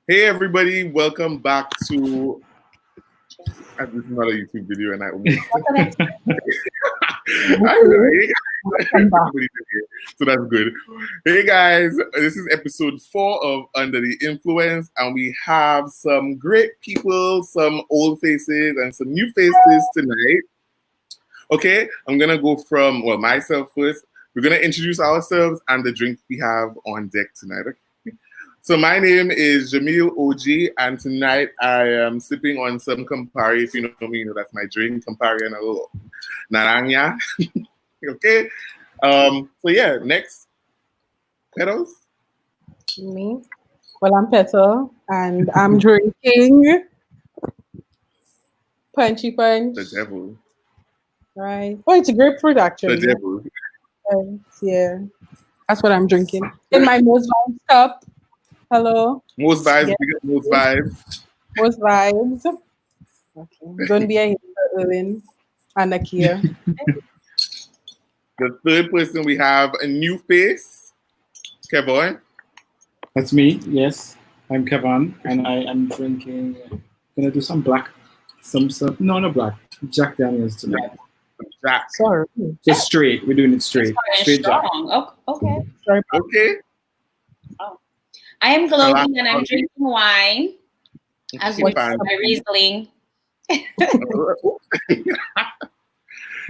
Hey everybody, welcome back to this is not a YouTube video and I almost I don't know, hey guys, everybody's in here, so that's good. Hey guys, this is episode 4 of Under the Influence, and we have some great people, some old faces and some new faces tonight. Okay, I'm gonna go from myself first. We're gonna introduce ourselves and the drink we have on deck tonight. Okay? So my name is Jamil OG, and tonight I am sipping on some Campari. If you know me, you know that's my drink, Campari and a little naranja. Okay. So yeah, next, Petals. Me? Well, I'm Petal, and I'm drinking Punchy Punch. The devil. Right? Oh, it's a grapefruit, The actually. devil. Yeah. That's what I'm drinking. In my Most Vibes cup. Hello. Most vibes, Yeah. we got most vibes. Most Vibes. Okay. Don't be a hater, Erwin and Nakia. The third person we have a new face, Kevin. That's me, yes. I'm Kevin, and I am drinking, gonna do some black, no, not black, Jack Daniels tonight. Jack. Sorry. Just straight, we're doing it straight. Straight Jack. Okay. Sorry. Okay. I am Glowing and I'm drinking wine as Keep well as on. my Riesling.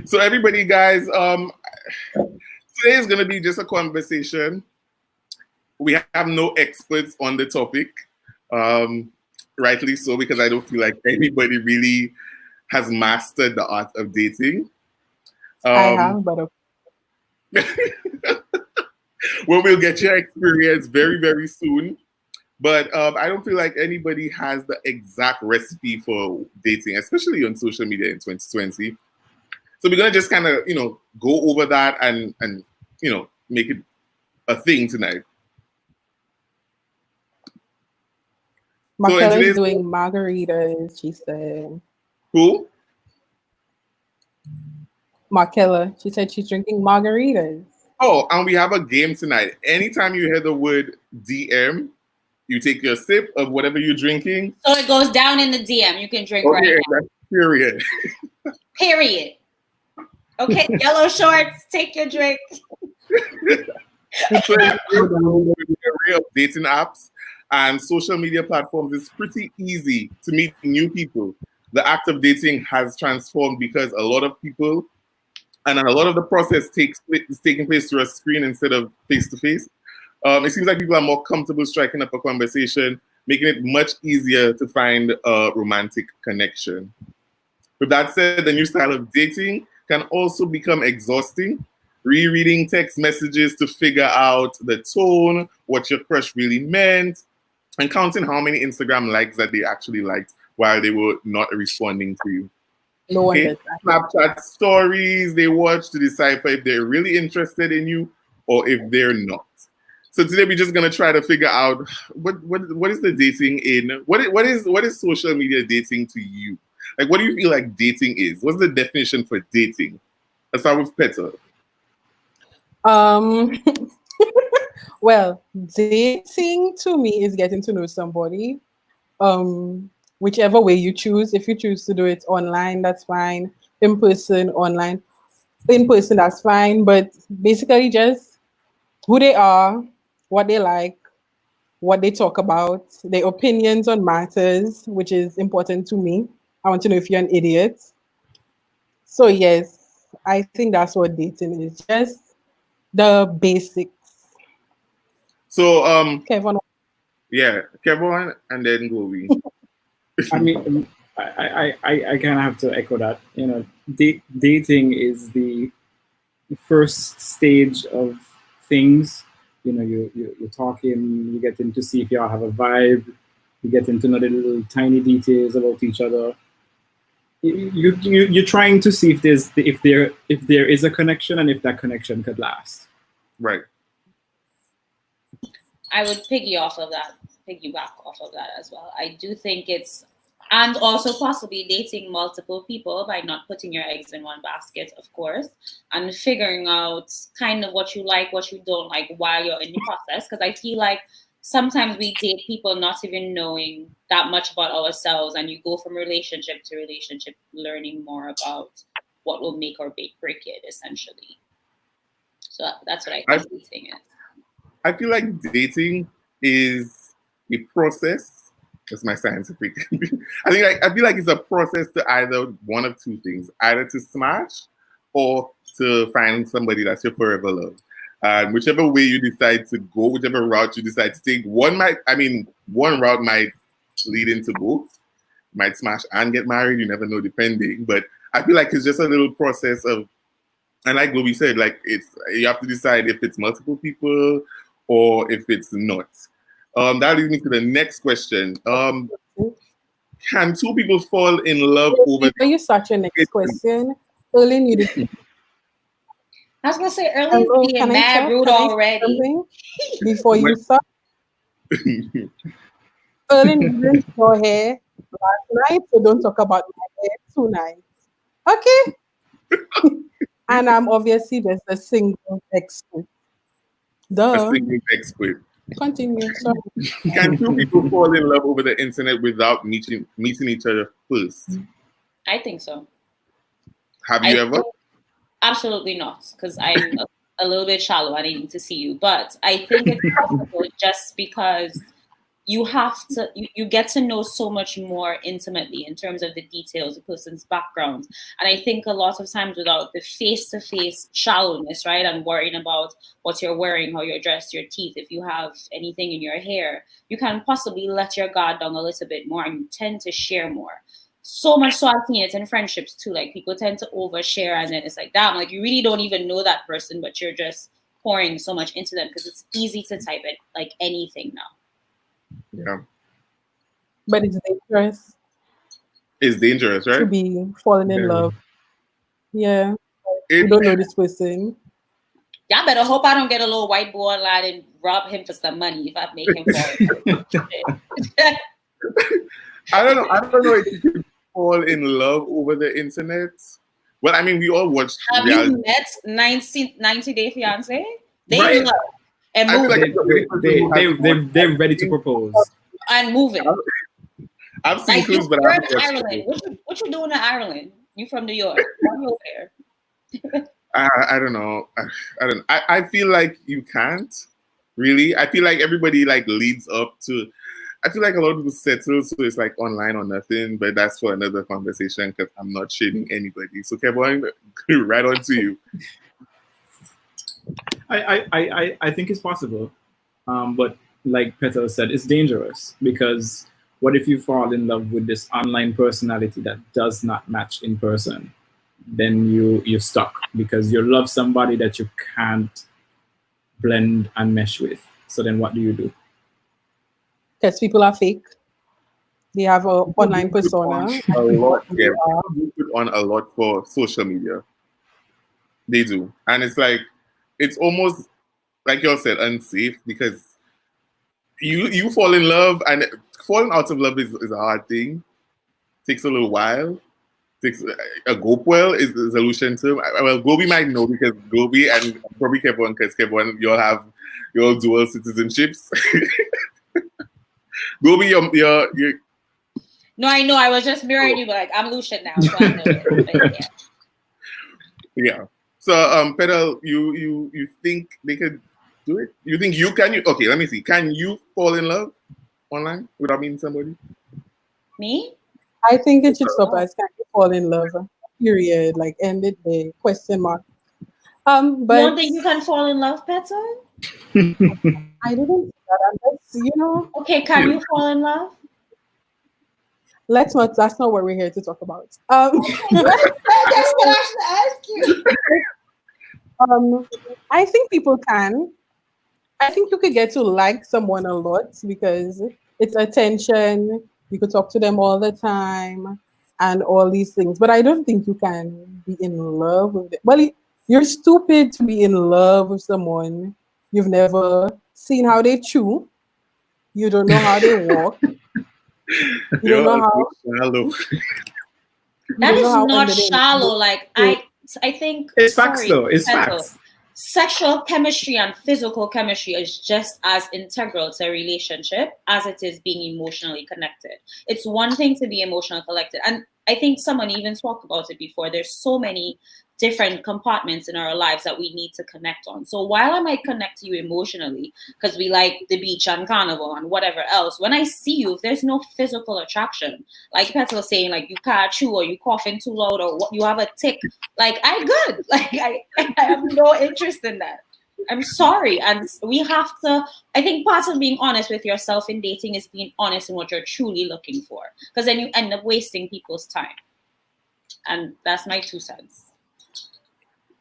So everybody, guys, today is gonna be just a conversation. We have no experts on the topic, rightly so, because I don't feel like anybody really has mastered the art of dating. I have, but Well, we'll get your experience very, very soon. But I don't feel like anybody has the exact recipe for dating, especially on social media in 2020. So we're gonna just kind of, go over that and make it a thing tonight. Markella's today's- doing margaritas, she said. Who? Markella, she said she's drinking margaritas. Oh, and we have a game tonight. Anytime you hear the word DM, you take your sip of whatever you're drinking. So it goes down in the DM. You can drink right Okay, now. that's period. Period. Okay, yellow shorts, take your drink. So the array of dating apps and social media platforms, it's pretty easy to meet new people. The act of dating has transformed because a lot of people and a lot of the process is taking place through a screen instead of face to face. It seems like people are more comfortable striking up a conversation, making it much easier to find a romantic connection. With that said, the new style of dating can also become exhausting. Rereading text messages to figure out the tone, what your crush really meant, and counting how many Instagram likes that they actually liked while they were not responding to you. No one Okay? does that. Snapchat stories they watch to decipher if they're really interested in you or if they're not. So today we're just gonna try to figure out what is the dating in what is social media dating to you? Like, what do you feel like dating is? What's the definition for dating? Let's start with Peter. Well, dating to me is getting to know somebody. Whichever way you choose. If you choose to do it online, that's fine. In person, online. In person, that's fine. But basically just who they are, what they like, what they talk about, their opinions on matters, which is important to me. I want to know if you're an idiot. So yes, I think that's what dating is. Just the basics. So Kevin, yeah, Kevin and then Gobi. I mean, I kind of have to echo that. Dating is the first stage of things. You're talking, you get to see if y'all have a vibe, you get into know the little tiny details about each other. You're trying to see if there is a connection and if that connection could last. Right. I would piggyback off of that as well. I do think it's, and also possibly dating multiple people by not putting your eggs in one basket, of course, and figuring out kind of what you like, what you don't like while you're in the process. Because I feel like sometimes we date people not even knowing that much about ourselves, and you go from relationship to relationship learning more about what will make or break it, essentially. So that's what I think dating is. I feel like dating is a process. That's my scientific. I feel like it's a process to either one of two things: either to smash or to find somebody that's your forever love. Whichever way you decide to go, whichever route you decide to take, one route might lead into both. Might smash and get married. You never know, depending. But I feel like it's just a little process of, and like Louis said, like you have to decide if it's multiple people or if it's not. That leads me to the next question. Can two people fall in love over? Before you start your next question, Erlyn, you did. I was gonna say Erlyn's being mad rude already. Before you start, Erlyn, you didn't your hair last night, so don't talk about my hair tonight. Okay. And I'm obviously just a single expert. A single expert. Continue. Sorry. Can two people fall in love over the internet without meeting each other first? I think so. Have you ever? Absolutely not, because I'm a little bit shallow. I need to see you, but I think it's possible just because you get to know so much more intimately in terms of the details, the person's background. And I think a lot of times without the face-to-face shallowness, right, and worrying about what you're wearing, how you're dressed, your teeth, if you have anything in your hair, you can possibly let your guard down a little bit more, and you tend to share more. So much so I've seen it in friendships too. Like people tend to overshare, and then it's like, damn, like you really don't even know that person, but you're just pouring so much into them because it's easy to type it like anything now. Yeah. But it's dangerous. It's dangerous, right? To be falling in love. Yeah. You don't know this person. Y'all better hope I don't get a little white boy online and rob him for some money if I make him fall. I don't know if you could fall in love over the internet. Well, I mean, we all watched. Have you met 90 Day Fiance? They love and move. They're ready to propose and moving. I've seen like clues, but you're in Ireland. What you doing in Ireland? You from New York? Why you over there? I don't know. I feel like you can't really. I feel like everybody like leads up to. I feel like a lot of people settle, so it's like online or nothing. But that's for another conversation because I'm not shading anybody. So Kevin, right on to you. I think it's possible, but like Petal said, it's dangerous because what if you fall in love with this online personality that does not match in person? Then you're stuck because you love somebody that you can't blend and mesh with. So then what do you do? Because people are fake. They have an online persona. A lot, yeah. People put on a lot for social media. They do. And it's like, it's almost, like y'all said, unsafe because you fall in love, and falling out of love is a hard thing. Takes a little while. Takes a Gopewell is the solution to. Well, Gobi might know because Gobi and probably Kevin, because Kevin, you'll have your dual citizenships. Gobi, you're. No, I know. I was just mirroring you, but like I'm Lucian now, so I know it. Yeah. So, Pedal, you think they could do it? You think you can? Okay, let me see. Can you fall in love online without meeting somebody? Me? I think it should stop us. Can you fall in love? Period. Like end it there. Question mark. But you don't think you can fall in love, Petal? I didn't say that. Unless, Okay, can you fall in love? Let's not. That's not what we're here to talk about. That's what I should ask you. I think people can. I think you could get to like someone a lot because it's attention. You could talk to them all the time and all these things. But I don't think you can be in love with them. Well, you're stupid to be in love with someone you've never seen how they chew. You don't know how they walk. You don't know how. Shallow. That is not shallow. Like I think it's facts though. It's facts. sexual chemistry and physical chemistry is just as integral to a relationship as it is being emotionally connected. It's one thing to be emotionally connected. And I think someone even talked about it before. There's so many different compartments in our lives that we need to connect on. So while I might connect to you emotionally because we like the beach and carnival and whatever else, when I see you, if there's no physical attraction, like Petal was saying, like you can't chew or you coughing too loud or you have a tick, like I good. Like I have no interest in that. I'm sorry. And we have to, I think part of being honest with yourself in dating is being honest in what you're truly looking for. Because then you end up wasting people's time. And that's my 2 cents.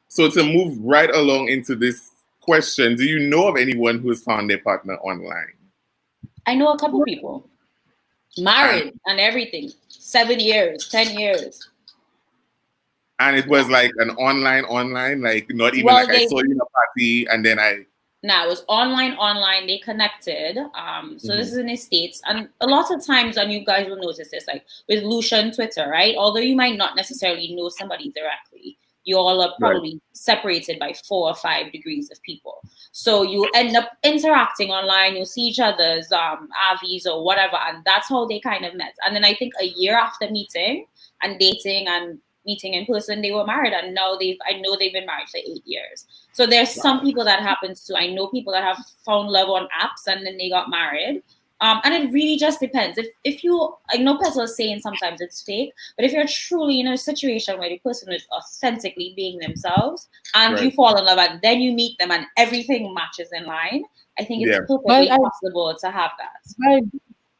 So to move right along into this question, do you know of anyone who has found their partner online? I know a couple people. Married and everything. 7 years, 10 years. And it was like an online, like not even like I saw you in a party and then I... Nah, it was online. They connected. So this is in the States. And a lot of times, and you guys will notice this, like with Lucia and Twitter, right? Although you might not necessarily know somebody directly, you all are probably separated by 4 or 5 degrees of people. So you end up interacting online. You'll see each other's AVs or whatever. And that's how they kind of met. And then I think a year after meeting and dating and meeting in person, they were married. And now I know they've been married for 8 years. So there's some people that happens to. I know people that have found love on apps and then they got married. And it really just depends. If you, I know Petal is saying sometimes it's fake, but if you're truly in a situation where the person is authentically being themselves and you fall in love and then you meet them and everything matches in line, I think it's perfectly possible to have that. But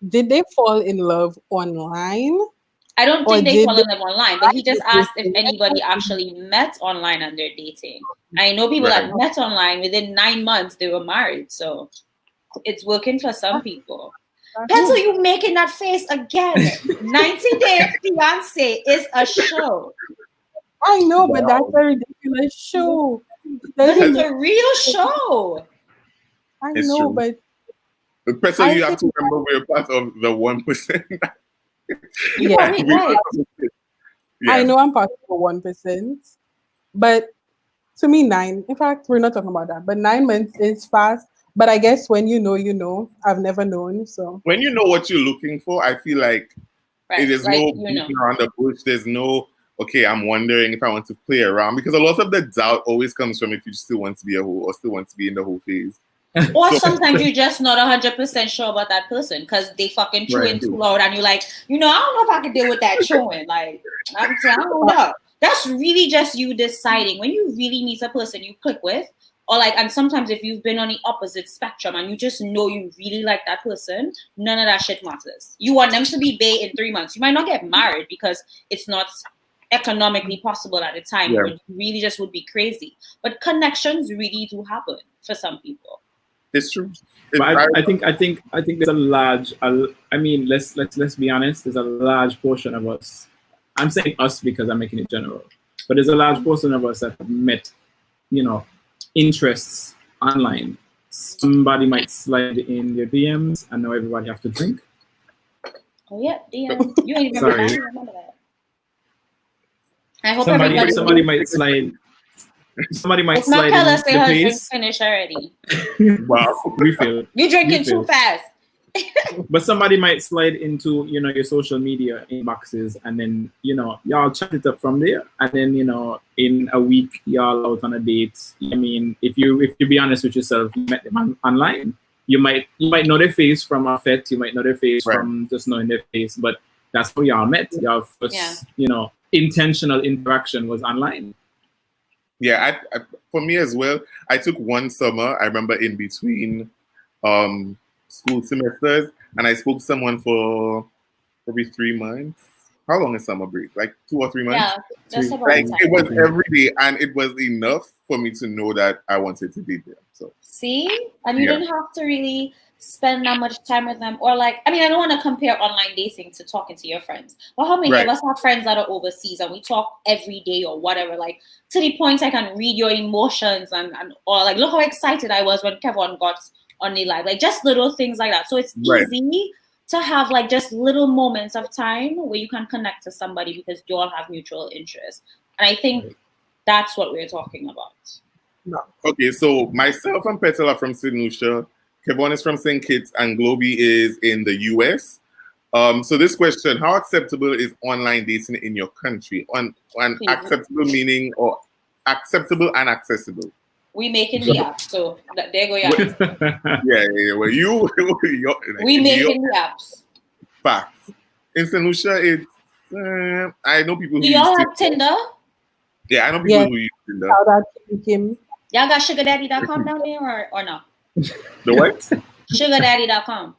did they fall in love online? I don't think they fall in love online, but he just asked if anybody actually met online and they're dating. I know people that met online within 9 months, they were married. So it's working for some people. Petal, you making that face again. 90 Day Fiance is a show. I know, but that's a ridiculous show. But it's a real show. I know, but Petal, you have to remember we're part of the 1%. Yeah. I know I'm part of the 1%, but to me, 9. In fact, we're not talking about that. But 9 months is fast. But I guess when you know, you know. I've never known. So when you know what you're looking for, I feel like it is no beating around the bush. There's no, okay, I'm wondering if I want to play around, because a lot of the doubt always comes from if you still want to be a hoe or still want to be in the whole phase. Or sometimes you're just not 100% sure about that person because they fucking chewing too loud and you're like, I don't know if I can deal with that chewing. Like, I don't know. That's really just you deciding. When you really meet a person you click with, or like, and sometimes if you've been on the opposite spectrum and you just know you really like that person, none of that shit matters. You want them to be bae in 3 months. You might not get married because it's not economically possible at the time. Or you really just would be crazy. But connections really do happen for some people. It's true. But I think there's a large. I mean, let's be honest. There's a large portion of us. I'm saying us because I'm making it general. But there's a large portion of us that have met, interests online. Somebody might slide in your DMs, and now everybody have to drink. Oh yeah, DM. You ain't remember that. I hope somebody might slide. Somebody might slide in the place. Finish already. Wow, refill. You drinking too fast. But somebody might slide into your social media inboxes, and then y'all chat it up from there, and then in a week y'all out on a date. I mean, if you be honest with yourself, you met them online. You might know their face from a fet. You might know their face from just knowing their face, but that's how y'all met. Y'all first intentional interaction was online. Yeah, I for me as well. I took one summer. I remember in between school semesters, and I spoke to someone for probably 3 months. How long is summer break? Like 2 or 3 months? Yeah, that's about like it was every day, and it was enough for me to know that I wanted to be there. So see, and you didn't have to really spend that much time with them, or like, I mean, I don't want to compare online dating to talking to your friends, but how many of us have friends that are overseas and we talk every day or whatever, like to the point I can read your emotions and or like, look how excited I was when Kevin got on the live, like just little things like that. So it's easy to have like just little moments of time where you can connect to somebody because you all have mutual interests. And I think that's what we're talking about. No. Okay, so myself and Petal are from St. Lucia. Kevon is from St. Kitts, and Globy is in the US. So this question: how acceptable is online dating in your country? On acceptable meaning, or acceptable and accessible? We making the apps, so there go your Yeah. Well, we making the apps. Facts. In St. Lucia, it's I know people who Do y'all use have Tinder? Yeah, I know people Yeah. who use Tinder. Shout out to Kim. Y'all got sugardaddy.com down there or no? The what? Sugardaddy.com.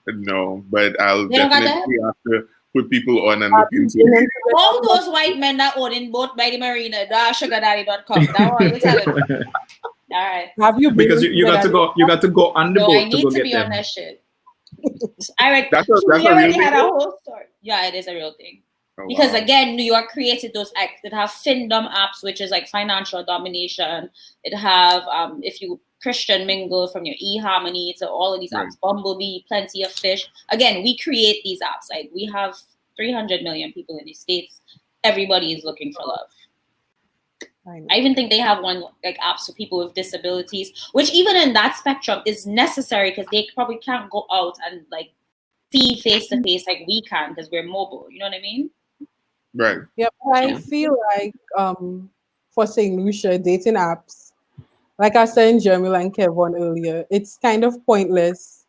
No, but I'll You don't got definitely have to put people on and look into it. All those white men that own in boat by the marina, sugardaddy.com. That one you telling me. All right. Have you been Because you got to go. You got to go on the No, boat I to need go to get be them. on that shit. I That's a we real already thing? had a whole story. Yeah, it is a real thing. Oh, Because wow. again, New York created those acts that have Findom apps, which is like financial domination. It have if you Christian mingle from your eHarmony to all of these Right. apps, Bumblebee, Plenty of Fish. Again, we create these apps. Like we have 300 million people in the States. Everybody is looking for love. I even think they have one like apps for people with disabilities, which even in that spectrum is necessary because they probably can't go out and like see face to face like we can because we're mobile. You know what I mean? Right. Yeah, but I feel like for St. Lucia dating apps, like I said in Jamila and Kevon earlier, it's kind of pointless.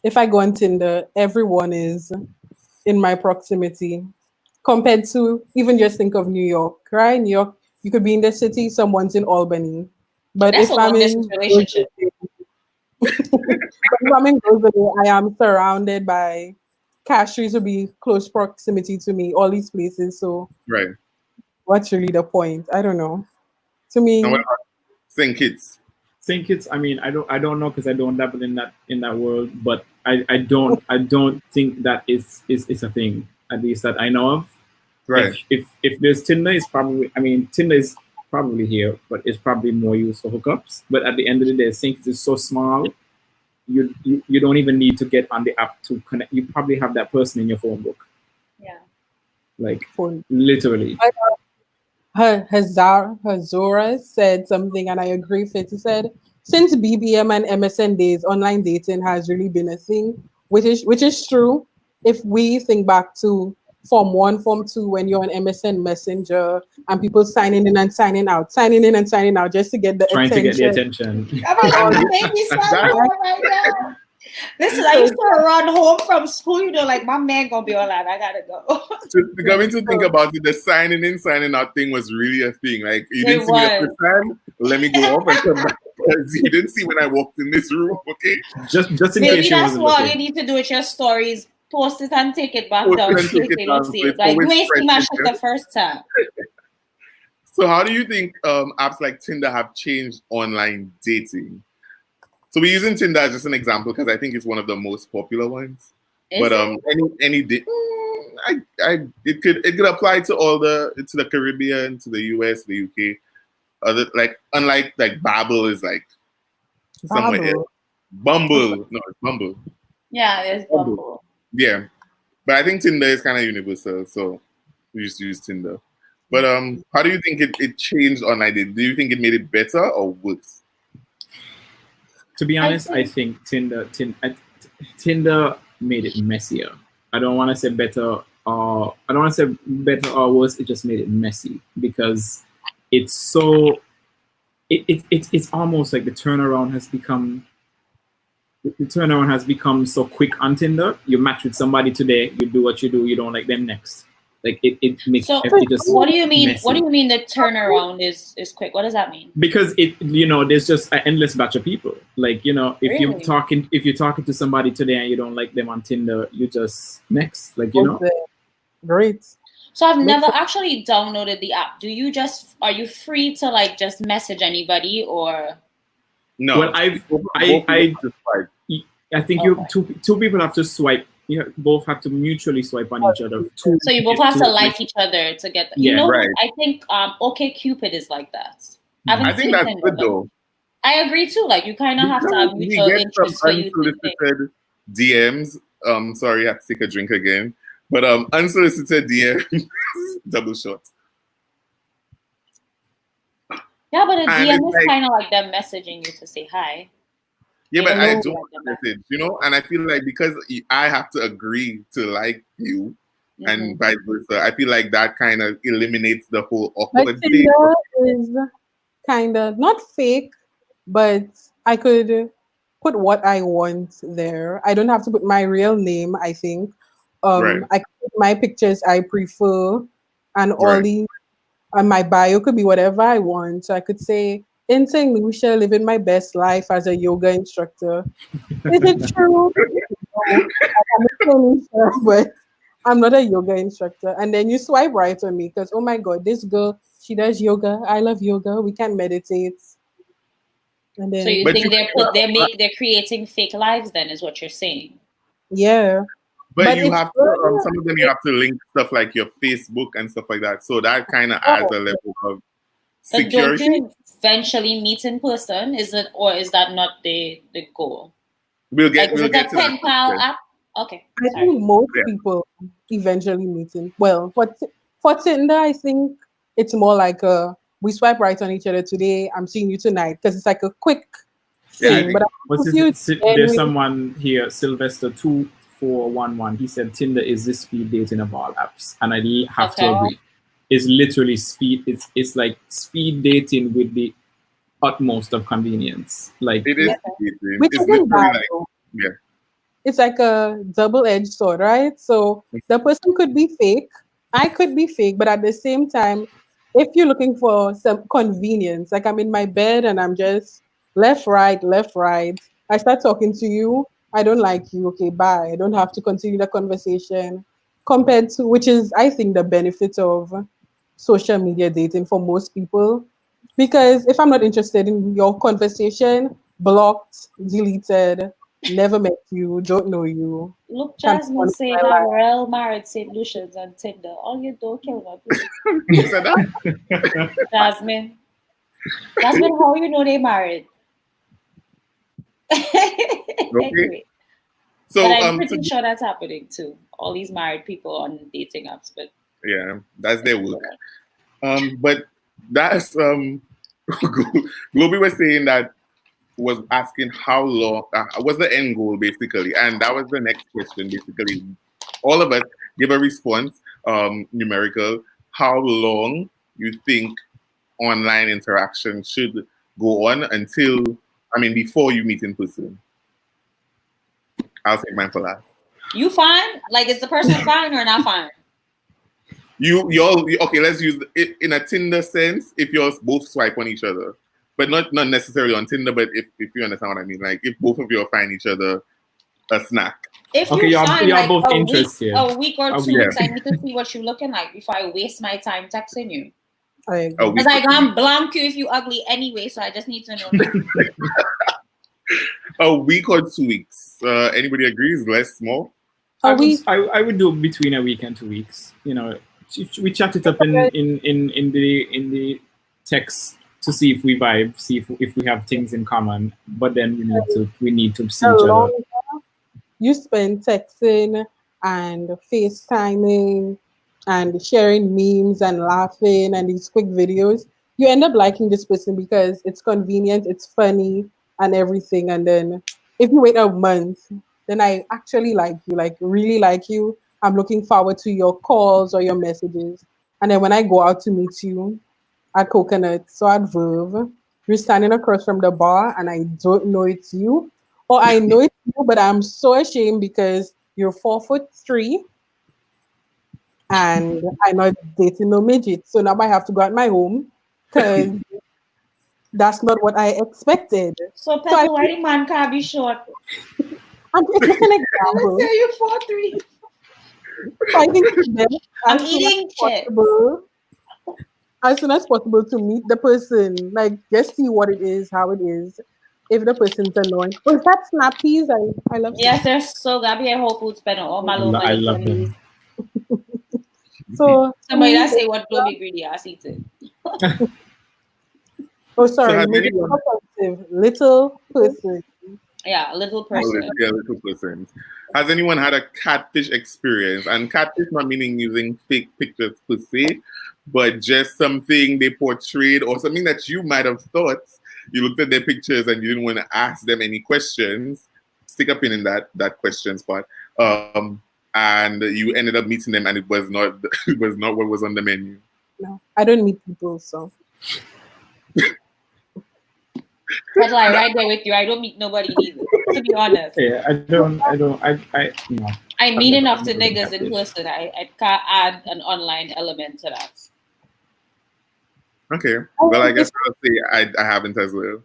If I go on Tinder, everyone is in my proximity compared to even just think of New York, right? New York, you could be in the city, someone's in Albany. But That's if a I'm long in distance relationship. but if I'm in Rosalie, I am surrounded by cashews will be close proximity to me, all these places. So Right. what's really the point? I don't know. To And me, what about St. Kitts? St. Kitts, I mean, I don't know because I don't dabble in that world, but I don't think that is a thing, at least that I know of. Right. If there's Tinder, it's probably, I mean, Tinder is probably here, but it's probably more used for hookups. But at the end of the day, St. Kitts is so small, you don't even need to get on the app to connect. You probably have that person in your phone book, Yeah. like phone. literally. Hazora said something, and I agree with it. He said, since BBM and MSN days, online dating has really been a thing, which is true. If we think back to Form 1, Form 2, when you're on MSN Messenger and people signing in and signing out, just to get the Trying to get the attention. attention. Oh my God, And make me that- smile right now. Listen, I used to run home from school, you know, like my man gonna be all that. I gotta go. Coming to think about it, the signing in, signing out thing was really a thing. Like, you didn't It see me the was. first time, let me go off and come back. Because you didn't see when I walked in this room, okay? Just in case Maybe you that's wasn't what you looking. need to do with your stories. Post it and take it back Post down. it and So take it they don't down, see so it. it's Like always wasting fresh my in shit there. the first time. So how do you think apps like Tinder have changed online dating? So we're using Tinder as just an example because I think it's one of the most popular ones. Is But it could apply to to the Caribbean, to the US, the UK. Unlike like Babel is like somewhere Babel. else. Bumble, no, it's Bumble. Yeah, it's Bumble. Yeah, but I think Tinder is kind of universal, so we just use Tinder. But how do you think it changed online dating? Do you think it made it better or worse? To be honest, I think Tinder made it messier. I don't want to say better or worse. It just made it messy because it's so. It's almost like the turnaround has become so quick on Tinder. You match with somebody today, you do what you do, you don't like them next. Like it makes So it just what do you mean? messy. What do you mean the turnaround is quick? What does that mean? Because there's just an endless batch of people. Like, if Really? you're talking to somebody today and you don't like them on Tinder, you just next. Like, Okay. Great. So I've never actually downloaded the app. Are you free to like just message anybody or? No. Well, I think two people have to swipe. Both have to mutually swipe on each other. So you both have to like each other to get. right. I think OkCupid is like that. I think that's good though. I agree too. Like you kind of have to have mutual interest for you to think. Unsolicited DMs. Sorry, I have to take a drink again. But unsolicited DMs, double shot. Yeah, but a And DM it's is like, kind of like them messaging you to say hi. yeah, They but don't I know don't you want like them to back. message, you know? And I feel like because I have to agree to like you and vice versa, I feel like that kind of eliminates the whole But awkward thing. Tinder is kind of not fake, but I could put what I want there. I don't have to put my real name, I think. Right, I could put my pictures I prefer, and all right. the and my bio could be whatever I want. So I could say, in St. Lucia, living my best life as a yoga instructor. Is it true? No, I'm in St. Lucia, but I'm not a yoga instructor. And then you swipe right on me because, oh my God, this girl, she does yoga. I love yoga. We can meditate. And So you then, But you think they're creating fake lives? Then is what you're saying. yeah. But But you it's have to, good. some of them you have to link stuff like your Facebook and stuff like that. So that kind of adds Oh, a level of But don't security. you eventually meet in person? Is it, or is that not the goal? Like, is We'll it a get to that pen pal question. app? Okay, I sorry. think most Yeah. people eventually meeting. Well, for Tinder, I think it's more like we swipe right on each other today. I'm seeing you tonight because it's like a quick Yeah, I thing. But think I'm confused. There's Genuine. someone here, Sylvester 2411. He said Tinder is the speed dating of all apps, and I have to Okay. agree. It's literally speed. It's like speed dating with the utmost of convenience. Like it Yeah, is dating. which It's isn't literally bad like, though. yeah. It's like a double-edged sword, right? So the person could be fake, I could be fake, but at the same time, if you're looking for some convenience, like I'm in my bed and I'm just left, right, I start talking to you, I don't like you, okay, bye. I don't have to continue the conversation compared to, which is, I think, the benefit of social media dating for most people. Because if I'm not interested in your conversation, blocked, deleted, never met you, don't know you, Look, can't Jasmine on saying my I'm life. real married St. Lucians on Tinder. All you do, kill me, please. Who said that? Jasmine. Jasmine, how you know they married? Okay. Anyway, but So I'm pretty sure that's happening too. All these married people on dating apps, but yeah, that's their work. But that's Globy was saying that was asking how long was the end goal basically, and that was the next question basically. All of us give a response, numerical. How long you think online interaction should go on until, I mean, before you meet in person? I'll take mine for last. you fine? Like, is the person fine or not fine? Okay, let's use it in a Tinder sense. If you're both swipe on each other, but not necessarily on Tinder. But if you understand what I mean, like if both of you are find each other a snack. If okay, you find you're like both interested. a week or A 2 week. weeks, I need to see what you're looking like before I waste my time texting you. I A agree. week. Because I can't blank you if you ugly anyway, so I just need to know now. A week or 2 weeks. Anybody agrees? Less, more? A week. I would do between a week and 2 weeks. You know, we chat it up in the text to see if we vibe, see if we have things in common. But then we need to see The each other. longer you spend texting and FaceTiming and sharing memes and laughing and these quick videos, you end up liking this person because it's convenient, it's funny, and everything. And then if you wait a month, then I actually like you, like really like you. I'm looking forward to your calls or your messages. And then when I go out to meet you at Coconut, so at Verve, you're standing across from the bar and I don't know it's you. Or I know it's you, but I'm so ashamed because you're 4'3" and I'm not dating no midget. So now I have to go out my home because that's not what I expected. So So Pebble, why the man can't be short? it's just an Let's example. say you're 4'3". So I think it's best I'm as soon as eating chips. possible, as soon as possible to meet the person, like just see what it is, how it is. If the person's annoying, oh, is that snappies? I love Yes, snappies. they're so good. I be at Whole Foods spending all my little I money love on these. them. So to Somebody me, that say what don't be greedy, I see it. oh So sorry, has make it anyone offensive. Little person. Yeah, a little Oh, person. yeah, little person. Has anyone had a catfish experience? And catfish not meaning using fake pictures per se, but just something they portrayed or something that you might have thought. You looked at their pictures and you didn't want to ask them any questions. Stick a pin in that question spot. And you ended up meeting them, and it was not it was not what was on the menu. No, I don't meet people, so That's why right there with you. I don't meet nobody neither. To be honest, Yeah, no. I I've mean never- enough I've to never been niggas in catfished. person. I can't add an online element to that. Okay. Well, I guess I'll say I haven't as well.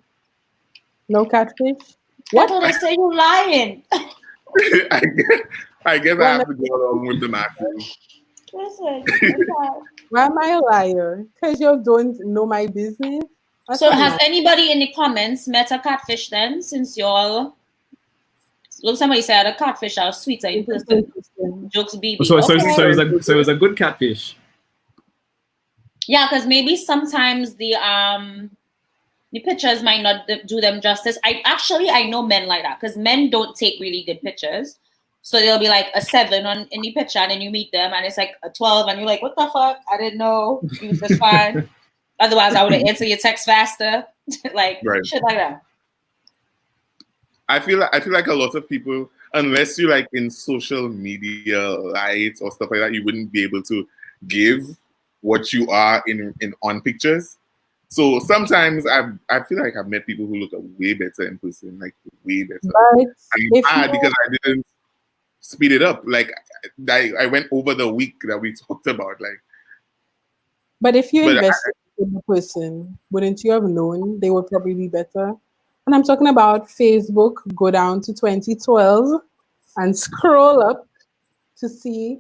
no catfish. That's What? what I say. You lying? I guess I guess I Why am have to go along with the masses. Listen. Okay. why am I a liar? Because you don't know my business. That's So not has nice. anybody in the comments met a catfish then? Since y'all look, somebody said a catfish are sweeter in person. Jokes BB. So Okay. it was a good catfish. Yeah, because maybe sometimes the pictures might not do them justice. I know men like that because men don't take really good pictures. So they'll be like a 7 in the picture, and then you meet them and it's like a 12, and you're like, what the fuck? I didn't know you was just fine. Otherwise, I would have answered your text faster. Like Right. shit like that. I feel like a lot of people, unless you like in social media lights or stuff like that, you wouldn't be able to give what you are in on pictures. So sometimes I feel like I've met people who look way better in person, like way better. But I'm if mad you because I didn't speed it up. Like I went over the week that we talked about. Like, but if you but invested in the person, wouldn't you have known they would probably be better? And I'm talking about Facebook. Go down to 2012 and scroll up to see,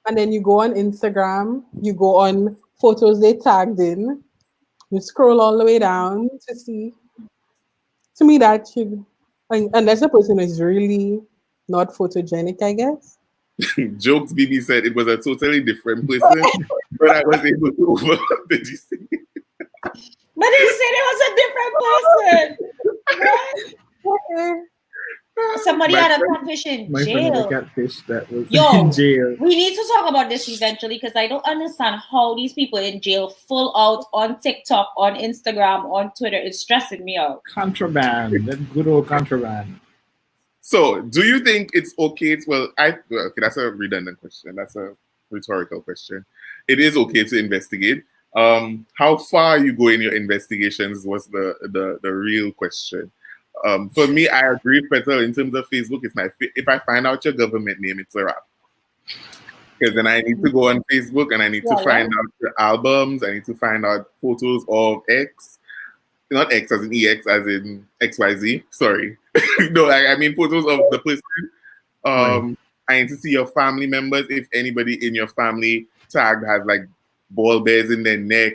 and then you go on Instagram. You go on photos they tagged in. You scroll all the way down to see. To me, that should, unless the person is really not photogenic, I guess. Jokes BB said it was a totally different person, but I was able to over. Did you see? But he said it was a different person. What? Okay. Somebody My had a friend- catfish in My friend had a jail. catfish that was Yo, in jail. we need to talk about this eventually because I don't understand how these people in jail full out on TikTok, on Instagram, on Twitter. It's stressing me out. Contraband, that good old contraband. So, do you think it's okay? Okay, that's a redundant question. That's a rhetorical question. It is okay to investigate. How far you go in your investigations was the real question. For me, I agree with Petal in terms of Facebook. If I find out your government name, it's a wrap. Because then I need to go on Facebook and I need to find out your albums. I need to find out photos of X. Not X as in EX, as in XYZ. Sorry. No, I mean photos of the person. I need to see your family members. If anybody in your family tagged has like ball bears in their neck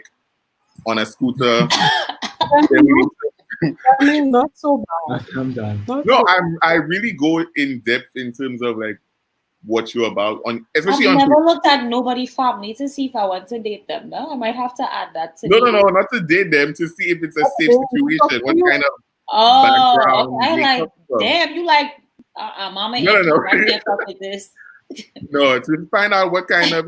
on a scooter. Then we need to- I mean, not so bad. I'm done. Not no, so I really go in depth in terms of like what you're about on, especially I've on. never looked at nobody's family to see if I want to date them. No, I might have to add that to No, the- not to date them, to see if it's a safe situation. What kind of Oh, background okay. I they like, come from. damn, you like, mama No, ain't no. right here fuck with this. No, to find out what kind of,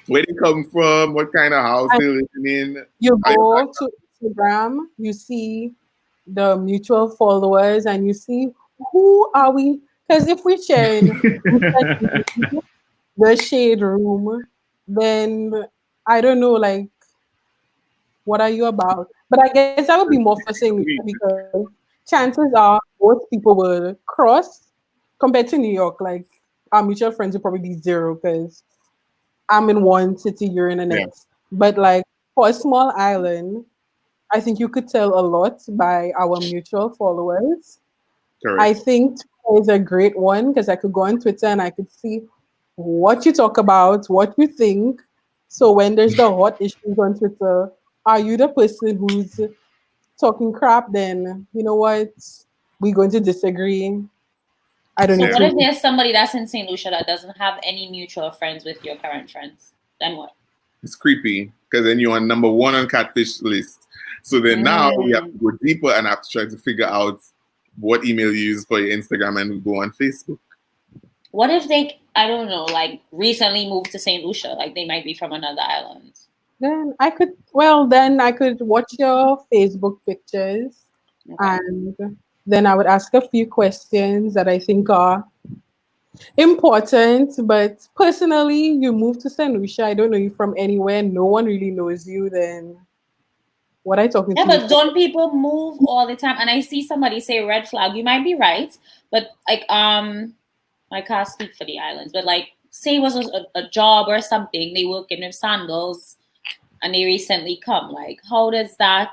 where they come from, what kind of house they're living in. You go to Instagram, you see the mutual followers, and you see who are we? Because if we're sharing the shade room, then I don't know, like, what are you about? But I guess I would be more for saying because chances are both people will cross compared to New York. Like, our mutual friends will probably be 0 because I'm in one city, you're in the next. But like for a small island, I think you could tell a lot by our mutual followers. Correct. I think Twitter is a great one because I could go on Twitter and I could see what you talk about, what you think. So when there's the hot issues on Twitter, are you the person who's talking crap? Then you know what? We're going to disagree. I don't So need what to. if there's somebody that's in St. Lucia that doesn't have any mutual friends with your current friends? Then what? It's creepy because then you're on number 1 on catfish list. So then now we have to go deeper and have to try to figure out what email you use for your Instagram and go on Facebook. What if they, I don't know, like recently moved to St. Lucia? Like they might be from another island. Then I could watch your Facebook pictures, Okay. and then I would ask a few questions that I think are important. But personally, you move to St. Lucia, I don't know you from anywhere, no one really knows you, then what are you talking Yeah, to you but for? don't people move all the time? And I see somebody say red flag. You might be right, but like I can't speak for the islands, but like say it was a job or something, they working with sandals and they recently come. Like how does that?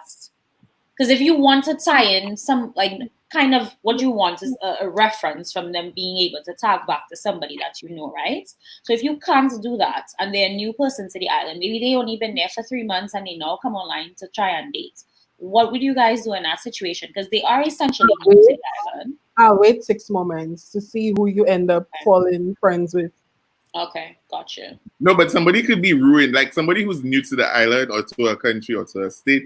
Because if you want to tie in some like kind of what you want is a reference from them being able to talk back to somebody that you know, right? So if you can't do that and they're a new person to the island, maybe they only been there for 3 months and they now come online to try and date. What would you guys do in that situation? Because they are essentially new to the island. I'll wait 6 moments to see who you end up falling friends with. Okay, gotcha. No, but somebody could be ruined. Like somebody who's new to the island or to a country or to a state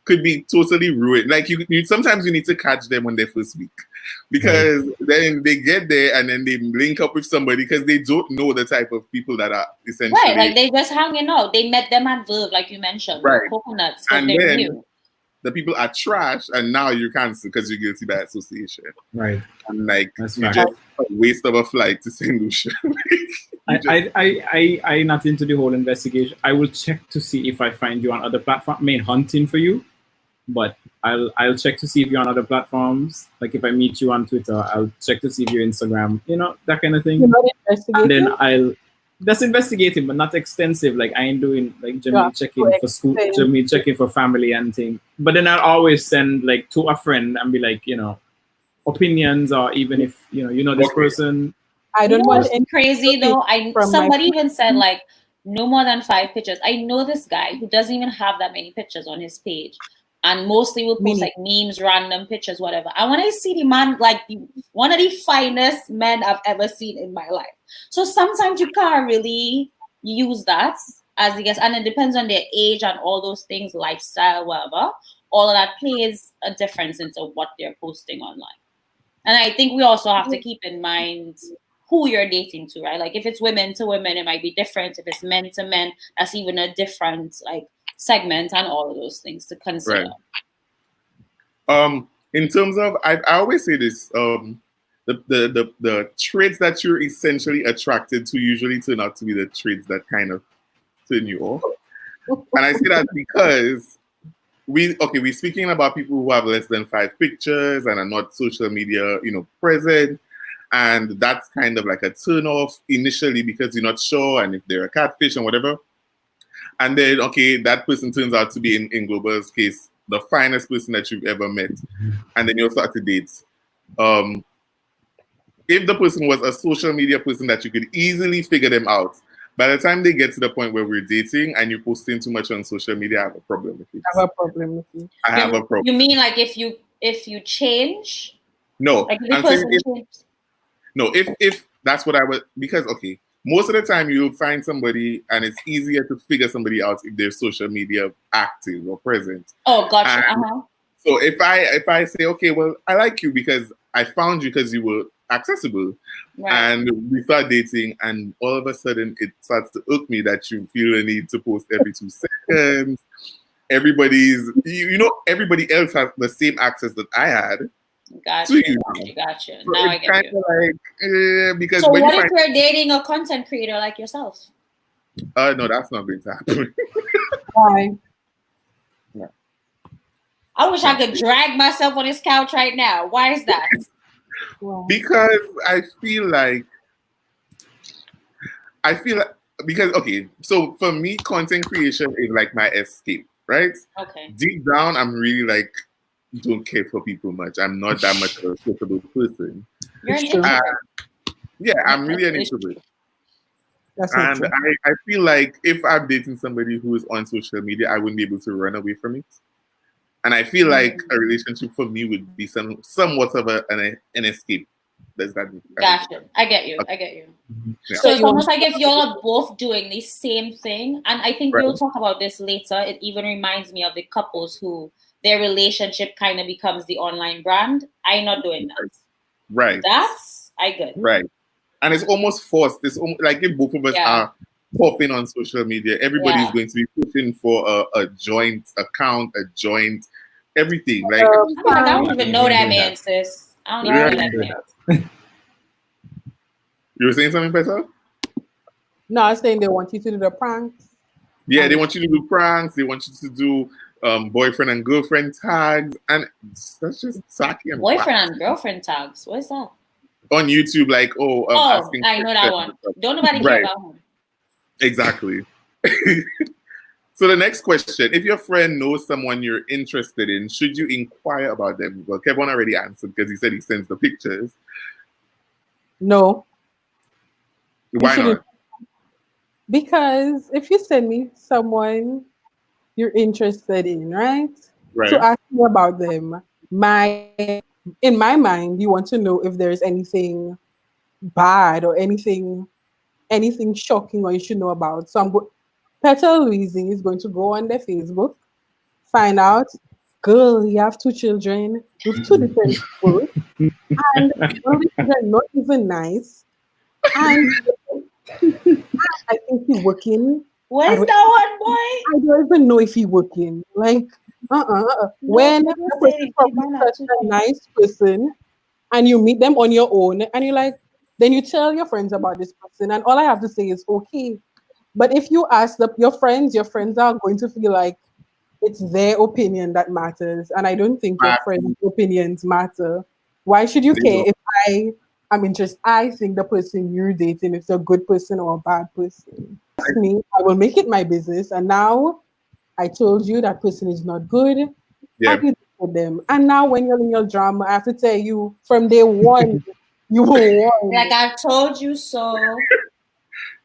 could be totally ruined. Like you sometimes you need to catch them on their first week, because then they get there and then they link up with somebody because they don't know the type of people that are essentially Right, like they just hanging out. They met them at Verve, like you mentioned, Right. with coconuts because And they're then- new. the people are trash, and now you're cancelled because you're guilty by association. Right. And like That's you fact. just a waste of a flight to St. Lucia. I not into the whole investigation. I will check to see if I find you on other platforms. I mean, hunting for you, but I'll check to see if you're on other platforms. Like if I meet you on Twitter, I'll check to see if you're Instagram. You know, that kind of thing. You're not investigating? And then I'll that's investigating, but not extensive. Like I ain't doing like Jimmy checking for school, Jimmy checking for family and thing. But then I'll always send like to a friend and be like, you know, opinions, or even if you know this person. I don't You know want what's any crazy though? from Somebody my- even said like no more than 5 pictures. I know this guy who doesn't even have that many pictures on his page, and mostly will post like memes, random pictures, whatever. And when I see the man, like one of the finest men I've ever seen in my life. So sometimes you can't really use that as I guess, and it depends on their age and all those things, lifestyle, whatever. All of that plays a difference into what they're posting online. And I think we also have to keep in mind who you're dating to, right? Like if it's women to women, it might be different. If it's men to men, that's even a different like segment, and all of those things to consider. Right. In terms of, I always say this, the traits that you're essentially attracted to usually turn out to be the traits that kind of turn you off. And I say that because we're speaking about people who have less than 5 pictures and are not social media, present. And that's kind of like a turn off initially because you're not sure, and if they're a catfish and whatever. And then, that person turns out to be, in Global's case, the finest person that you've ever met. And then you'll start to date. If the person was a social media person that you could easily figure them out, by the time they get to the point where we're dating and you're posting too much on social media, I have a problem with it. I have a problem with you. I have a problem. You mean like if you change? No. Like if the person changes? No, if that's what I would, because, most of the time you'll find somebody and it's easier to figure somebody out if they're social media active or present. Oh, gotcha. So if I say, okay, well, I like you because I found you because you were accessible, right. And we start dating, and all of a sudden it starts to irk me that you feel the need to post every 2 seconds. Everybody else has the same access that I had. Gotcha. So now I get you. Like, because so what if you're dating a content creator like yourself? No, that's not going to happen. Why? No. I wish I could drag myself on this couch right now. Why is that? Because I feel like because so for me, content creation is like my escape, right? Okay. Deep down, I'm really like, don't care for people much. I'm not that much of a sociable person. You're an introvert. Yeah, I'm really an introvert. And I feel like if I'm dating somebody who is on social media, I wouldn't be able to run away from it. And I feel like a relationship for me would be somewhat of an escape. Does that make sense? Gotcha. I get you. Yeah. So it's almost like if y'all are both doing the same thing, and I think we'll talk about this later. It even reminds me of the couples who their relationship kind of becomes the online brand. I'm not doing that. Right. That's I good. Right. And it's almost forced. It's almost, like if both of us are popping on social media, everybody's going to be pushing for a joint account, a joint everything. Like I don't even know that man, sis. I don't even know that man. You were saying something, better? No, I was saying they want you to do the pranks. Yeah, they want you to do pranks. They want you to do boyfriend and girlfriend tags, and that's just sacky and boyfriend and girlfriend tags. What is that? On YouTube, like asking I know that one. Don't nobody care about him. Exactly. So the next question: if your friend knows someone you're interested in, should you inquire about them? Well, Kevin already answered because he said he sends the pictures. No. Why not? Because if you send me someone you're interested in, right? Right. To ask me about them, in my mind, you want to know if there's anything bad or anything shocking or you should know about. So Petal Louise is going to go on their Facebook, find out, girl, you have 2 children with 2 different people, and one of the children not even nice, and I think he's working. Where's that one, boy? I don't even know if he's working. Like, when a person is probably such a nice person, and you meet them on your own, and you're like, then you tell your friends about this person, and all I have to say is okay. But if you ask your friends are going to feel like it's their opinion that matters, and I don't think your friends' opinions matter. Why should you care if I'm interested? I think the person you're dating is a good person or a bad person. Ask me, I will make it my business. And now I told you that person is not good. Yeah. You with them. And now when you're in your drama, I have to tell you from day one, you were warned. Like I told you so.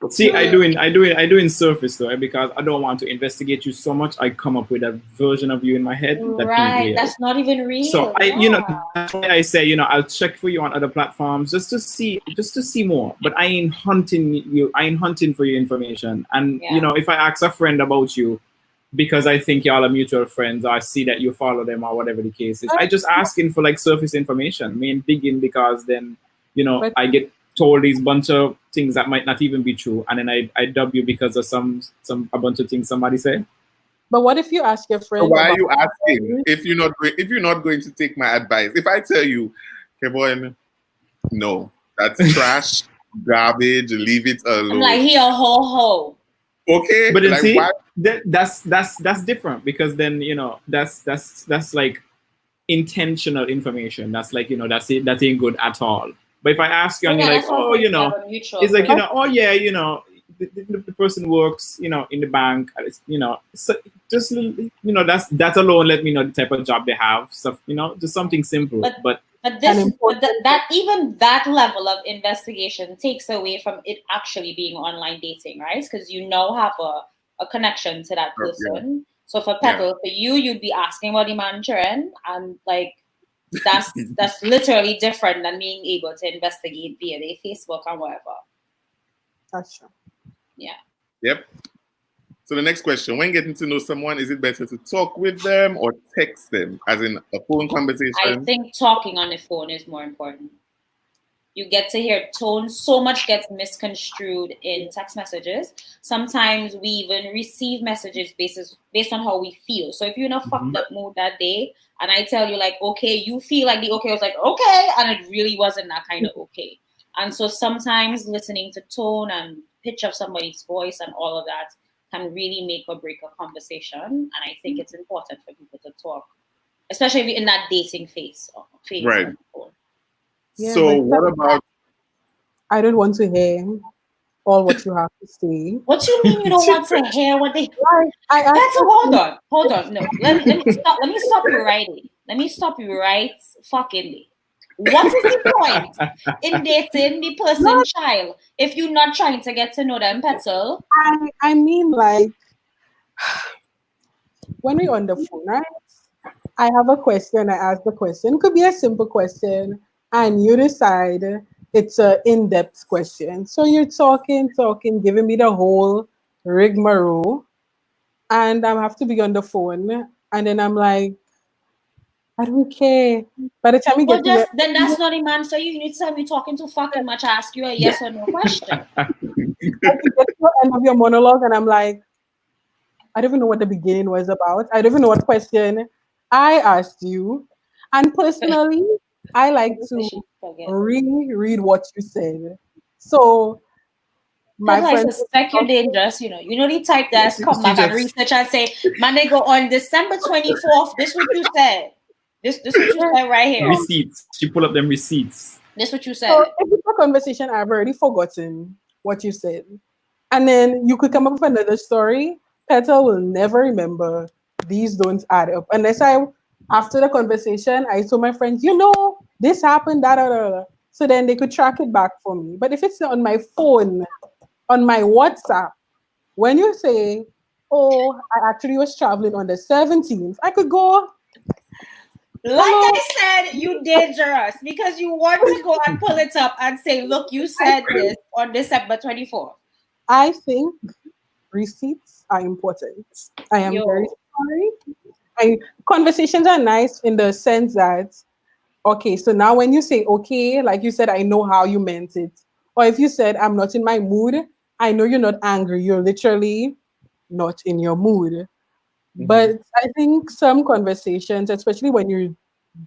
See, I do in surface though, because I don't want to investigate you so much. I come up with a version of you in my head that that's not even real. So that's why I say, I'll check for you on other platforms just to see more. But I ain't hunting you. I ain't hunting for your information. And if I ask a friend about you because I think y'all are mutual friends, or I see that you follow them or whatever the case is, I just asking for like surface information. I mean, digging because then I get told these bunch of things that might not even be true, and then I dub you because of a bunch of things somebody say. But what if you ask your friend? So why are you asking if you're not going to take my advice? If I tell you, Kevin, no, that's trash, garbage, leave it alone. I'm like, he a ho. Okay, but then like, see, why? That's different because then that's like intentional information. That's like that ain't good at all. But if I ask you and you're like, it's like, the person works, in the bank, so just, that alone let me know the type of job they have. So, just something simple. But even that level of investigation takes away from it actually being online dating, right? Because you now have a connection to that person. Yeah. So for Petal, for you, you'd be asking about the man children, and like, that's literally different than being able to investigate via their Facebook and whatever. That's true. Yeah. Yep. So the next question: when getting to know someone, is it better to talk with them or text them, as in a phone conversation? I think talking on the phone is more important. You get to hear tone. So much gets misconstrued in text messages. Sometimes we even receive messages based on how we feel. So if you're in a fucked up mood that day, and I tell you like, okay, you feel like the okay, I was like, okay, and it really wasn't that kind of okay. And so sometimes listening to tone and pitch of somebody's voice and all of that can really make or break a conversation. And I think it's important for people to talk, especially if you're in that dating phase. Right. Yeah, so what about? I don't want to hear all what you have to say. What you mean you don't want to hear what they? Hold on. No, let me stop you right. Let me stop you right fucking. What is the point in dating the person child if you're not trying to get to know them, Petal? I mean, like, when we're on the phone, right? I have a question. I ask the question. It could be a simple question, and you decide it's an in-depth question. So you're talking, giving me the whole rigmarole, and I have to be on the phone, and then I'm like, I don't care. By the time we Well, get to then that's not a man for you. You need to tell me talking too fucking much. I ask you a yes or no question. I can get to the end of your monologue and I'm like, I don't even know what the beginning was about. I don't even know what question I asked you. And personally, I like to reread what you said. So my I friends, suspect you're dangerous, you know. You know the type that's come back and research and say, man, they go on December 24th. This what you said. This what you said right here. Receipts. She pull up them receipts. This what you said. So if it's a conversation, I've already forgotten what you said. And then you could come up with another story. Petal will never remember. These don't add up. Unless after the conversation, I told my friends, you know, this happened, da da da. So then they could track it back for me. But if it's on my phone, on my WhatsApp, when you say, oh, I actually was traveling on the 17th, I could go. Like I said, you dangerous because you want to go and pull it up and say, look, you said this on December 24th. I think receipts are important. I am very sorry. Conversations are nice in the sense that, okay, so now when you say okay, like you said, I know how you meant it. Or if you said, I'm not in my mood, I know you're not angry. You're literally not in your mood. Mm-hmm. But I think some conversations, especially when you're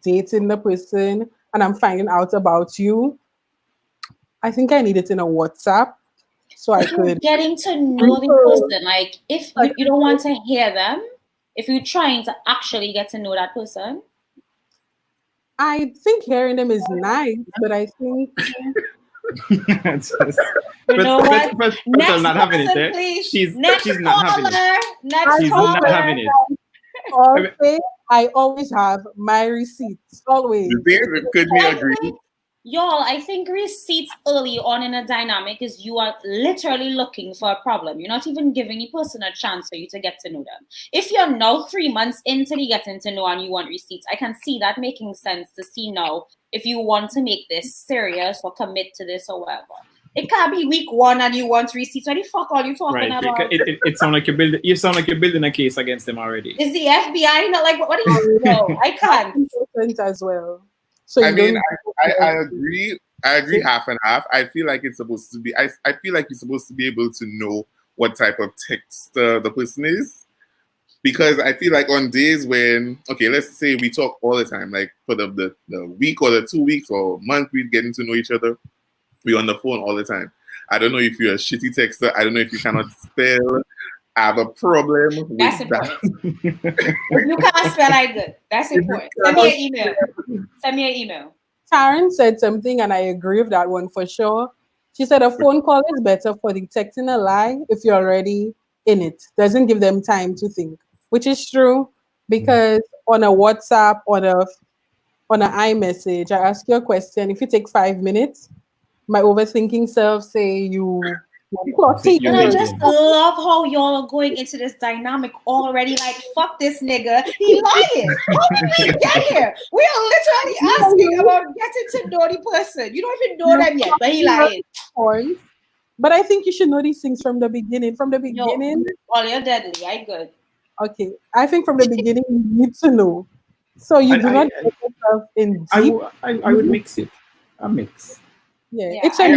dating the person and I'm finding out about you, I think I need it in a WhatsApp. So I could getting to know the person. Like if you don't want to hear them, if you're trying to actually get to know that person. I think hearing them is nice, but I think you know what? Next not having it there. She's not having it. She's not having it. I always have my receipts. Always. Could we agree? Y'all, I think receipts early on in a dynamic is you are literally looking for a problem. You're not even giving the person a chance for you to get to know them. If you're now 3 months into the getting to know and you want receipts, I can see that making sense to see now if you want to make this serious or commit to this or whatever. It can't be week 1 and you want receipts. What the fuck are you talking about? It sounds like you sound like you're building a case against them already. Is the FBI not like what do you know? I can't as well. So I mean, I agree. I agree half and half. I feel like it's supposed to be. I feel like you're supposed to be able to know what type of text the person is, because I feel like on days when, okay, let's say we talk all the time, like for the week or the 2 weeks or month we're getting to know each other, we're on the phone all the time. I don't know if you're a shitty texter. I don't know if you cannot spell. I have a problem with that. You can't spell like good. That's important. Send me an email. Karen said something, and I agree with that one for sure. She said a phone call is better for detecting a lie if you're already in it. Doesn't give them time to think, which is true, because on a WhatsApp, on an iMessage, I ask you a question. If you take 5 minutes, my overthinking self say you. And I just love how y'all are going into this dynamic already. Like, fuck this nigga. He lying. How did we get here? We are literally asking about getting to know the person. You don't even know them yet, but he lying. But I think you should know these things from the beginning. From the beginning. Well, you're deadly. I good. Okay. I think from the beginning you need to know. So you do not get yourself in deep. I would mix it. A mix. Yeah. It's a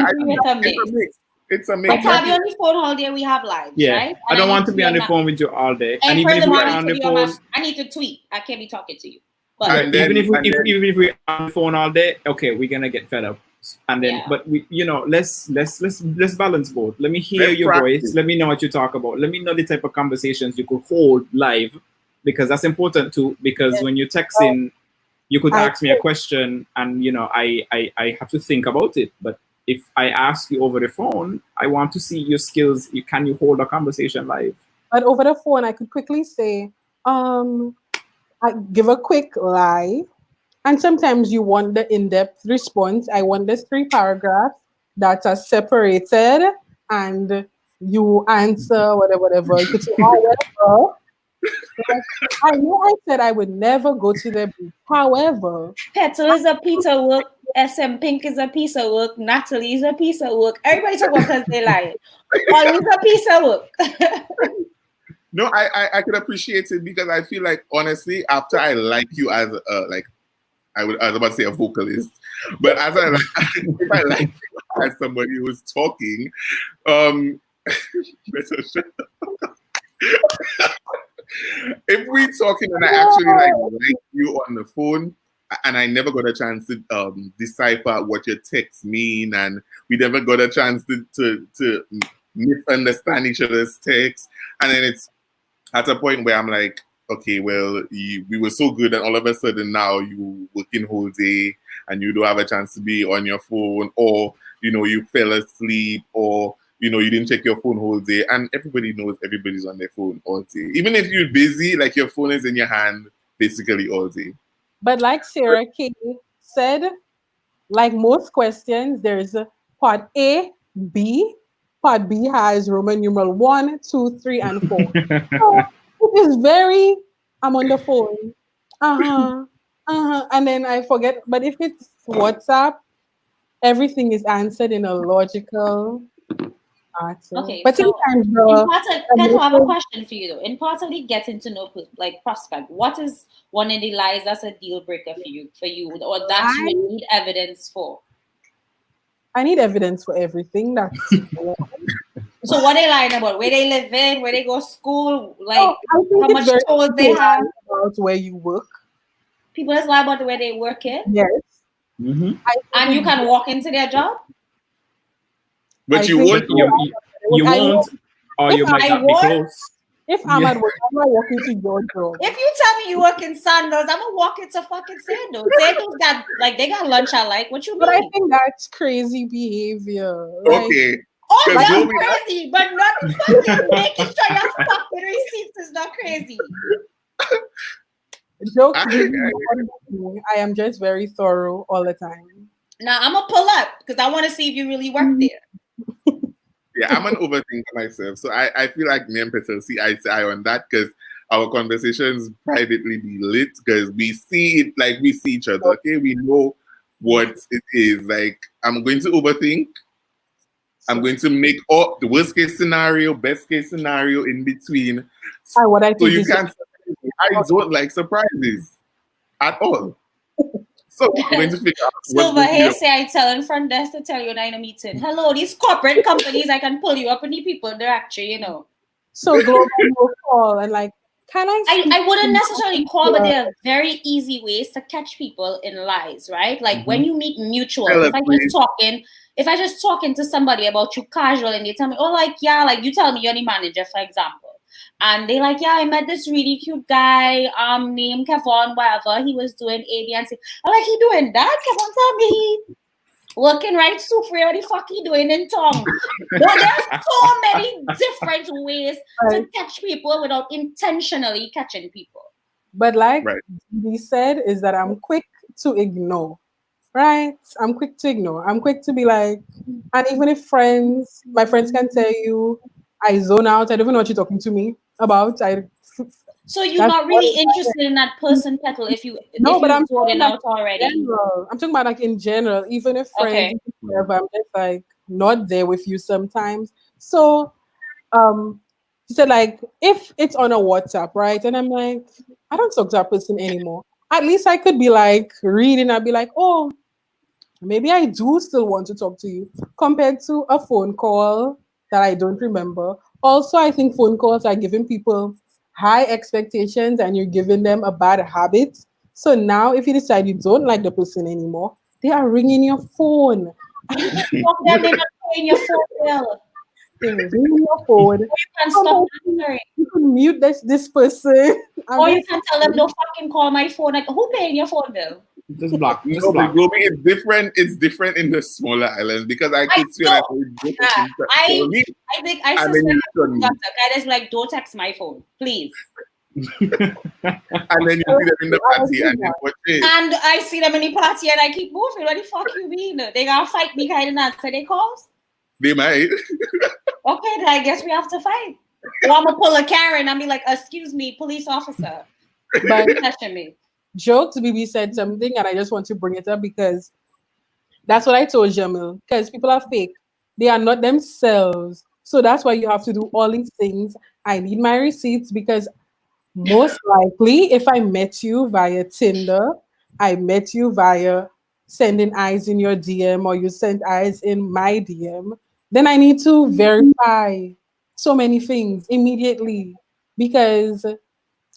mix. It's a mix. I can't be on the phone all day. We have lives, right? I don't want to be on the phone with you all day. And even if we're on the phone, I need to tweet. I can't be talking to you. But even if we're on the phone all day, okay, we're gonna get fed up. And then, but we, let's balance both. Let me hear your voice. Let me know what you talk about. Let me know the type of conversations you could hold live, because that's important too. Because when you're texting, you could ask me a question, and I have to think about it, but if I ask you over the phone, I want to see your skills. Can you hold a conversation live? But over the phone, I could quickly say, I give a quick lie. And sometimes you want the in-depth response. I want the 3 paragraphs that are separated, and you answer whatever. You could say, however, I know I said I would never go to the beach. However, Petal is a piece of work. SM Pink is a piece of work. Natalie is a piece of work. Everybody talk about because they lie. Always a piece of work. No, I could appreciate it because I feel like honestly, after I like you as like I was about to say a vocalist, but as I if I like you as somebody who's talking, better shut if we talking and I actually like you on the phone and I never got a chance to decipher what your texts mean and we never got a chance to misunderstand each other's texts and then it's at a point where I'm like, okay, well, we were so good and all of a sudden now you working whole day and you don't have a chance to be on your phone or, you know, you fell asleep or you know, you didn't check your phone whole day, and everybody knows everybody's on their phone all day. Even if you're busy, like your phone is in your hand basically all day. But like Sarah K said, like most questions, there's a part A, B. Part B has Roman numeral 1, 2, 3, and 4. So it is very, I'm on the phone. And then I forget. But if it's WhatsApp, everything is answered in a logical answer. Okay, But so sometimes I have a question for you though. In part of the getting to know like prospect, what is one of the lies that's a deal breaker for you, or that you need evidence for? I need evidence for everything. That's so what they lying about? Where they live in, where they go to school, like how much toll they have, about where you work. People just lie about where they work in. Yes. Mm-hmm. And you can walk into their job. But you won't. You won't, or you might not be close. If I'm at work, I'm not walking to your job. If you tell me you work in Sandals, I'm gonna walk into fucking Sandals. Sandals got like they got lunch I like. What you mean? But I think that's crazy behavior. Okay. Oh, that's crazy, but not fucking making sure your fucking receipts is not crazy. Jokes, I am just very thorough all the time. Now I'm gonna pull up because I want to see if you really work there. Yeah, I'm an overthinker myself, so I feel like me and Peter see eye to eye on that because our conversations privately be lit because we see it like we see each other. Okay, we know what it is. Like I'm going to overthink. I'm going to make all the worst case scenario, best case scenario in between. What I think so you can't. I don't like surprises at all. So I'm going to figure out. Silver here say I tell in front desk to tell you in a meeting. Hello, these corporate companies, I can pull you up in the people directory, you know. So global will call and like, can I wouldn't necessarily call, but there are very easy ways to catch people in lies, right? Like when you meet mutuals, if I just talking to somebody about you casual and they tell me, oh, like, yeah, like you tell me you're the manager, for example. And they like, yeah, I met this really cute guy, named Kevon, whatever. He was doing A, B, and C. I'm like, he doing that? Kevon tell me he working right soup for what the fuck he doing in tongue. But there's so many different ways to catch people without intentionally catching people. But like we said, is that I'm quick to ignore. Right? I'm quick to ignore. I'm quick to be like, and even if my friends can tell you, I zone out. I don't even know what you're talking to me about. So you're not really interested in that person, Petal, but I'm talking out already. I'm talking about like in general, even if friends, whatever, I'm just like not there with you sometimes. So she said like if it's on a WhatsApp, right? And I'm like, I don't talk to that person anymore. At least I could be like reading, I'd be like, oh, maybe I do still want to talk to you compared to a phone call that I don't remember. Also, I think phone calls are giving people high expectations and you're giving them a bad habit. So now if you decide you don't like the person anymore, they are ringing your phone. They're not ringing your phone bill. They're ringing your phone. You can stop answering. You can mute this person. Or you can tell them, don't fucking call my phone. Like, who paying your phone bill? Just block. It's different. It's different in the smaller islands because I could see I think I just like, don't text my phone, please. And then you see them in the party and then what is? And I see them in the party and I keep moving. What the fuck you mean? They gonna fight me kind of not say they calls? They might. Okay, then I guess we have to fight. Or I'm gonna pull a Karen and be like, excuse me, police officer. But touching me. Jokes, BB said something, and I just want to bring it up because that's what I told Jamil. Because people are fake; they are not themselves. So that's why you have to do all these things. I need my receipts because most likely, if I met you via Tinder, I met you via sending eyes in your DM or you sent eyes in my DM, then I need to verify so many things immediately because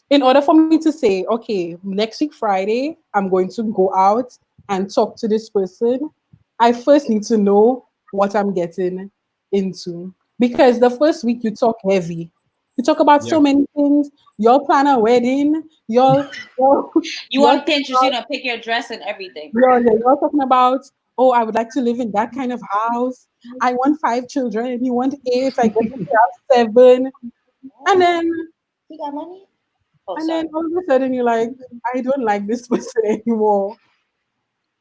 in order for me to say, okay, next week Friday, I'm going to go out and talk to this person, I first need to know what I'm getting into. Because the first week you talk heavy. You talk about Yeah. so many things. You'll plan a wedding. You'll, You you'll, on Pinterest, you know, pick your dress and everything. you're talking about, oh, I would like to live in that kind of house. I want 5 children. And you want 8. I guess you have 7. And then You got money? Oh, And then sorry. all of a sudden you're like, I don't like this person anymore.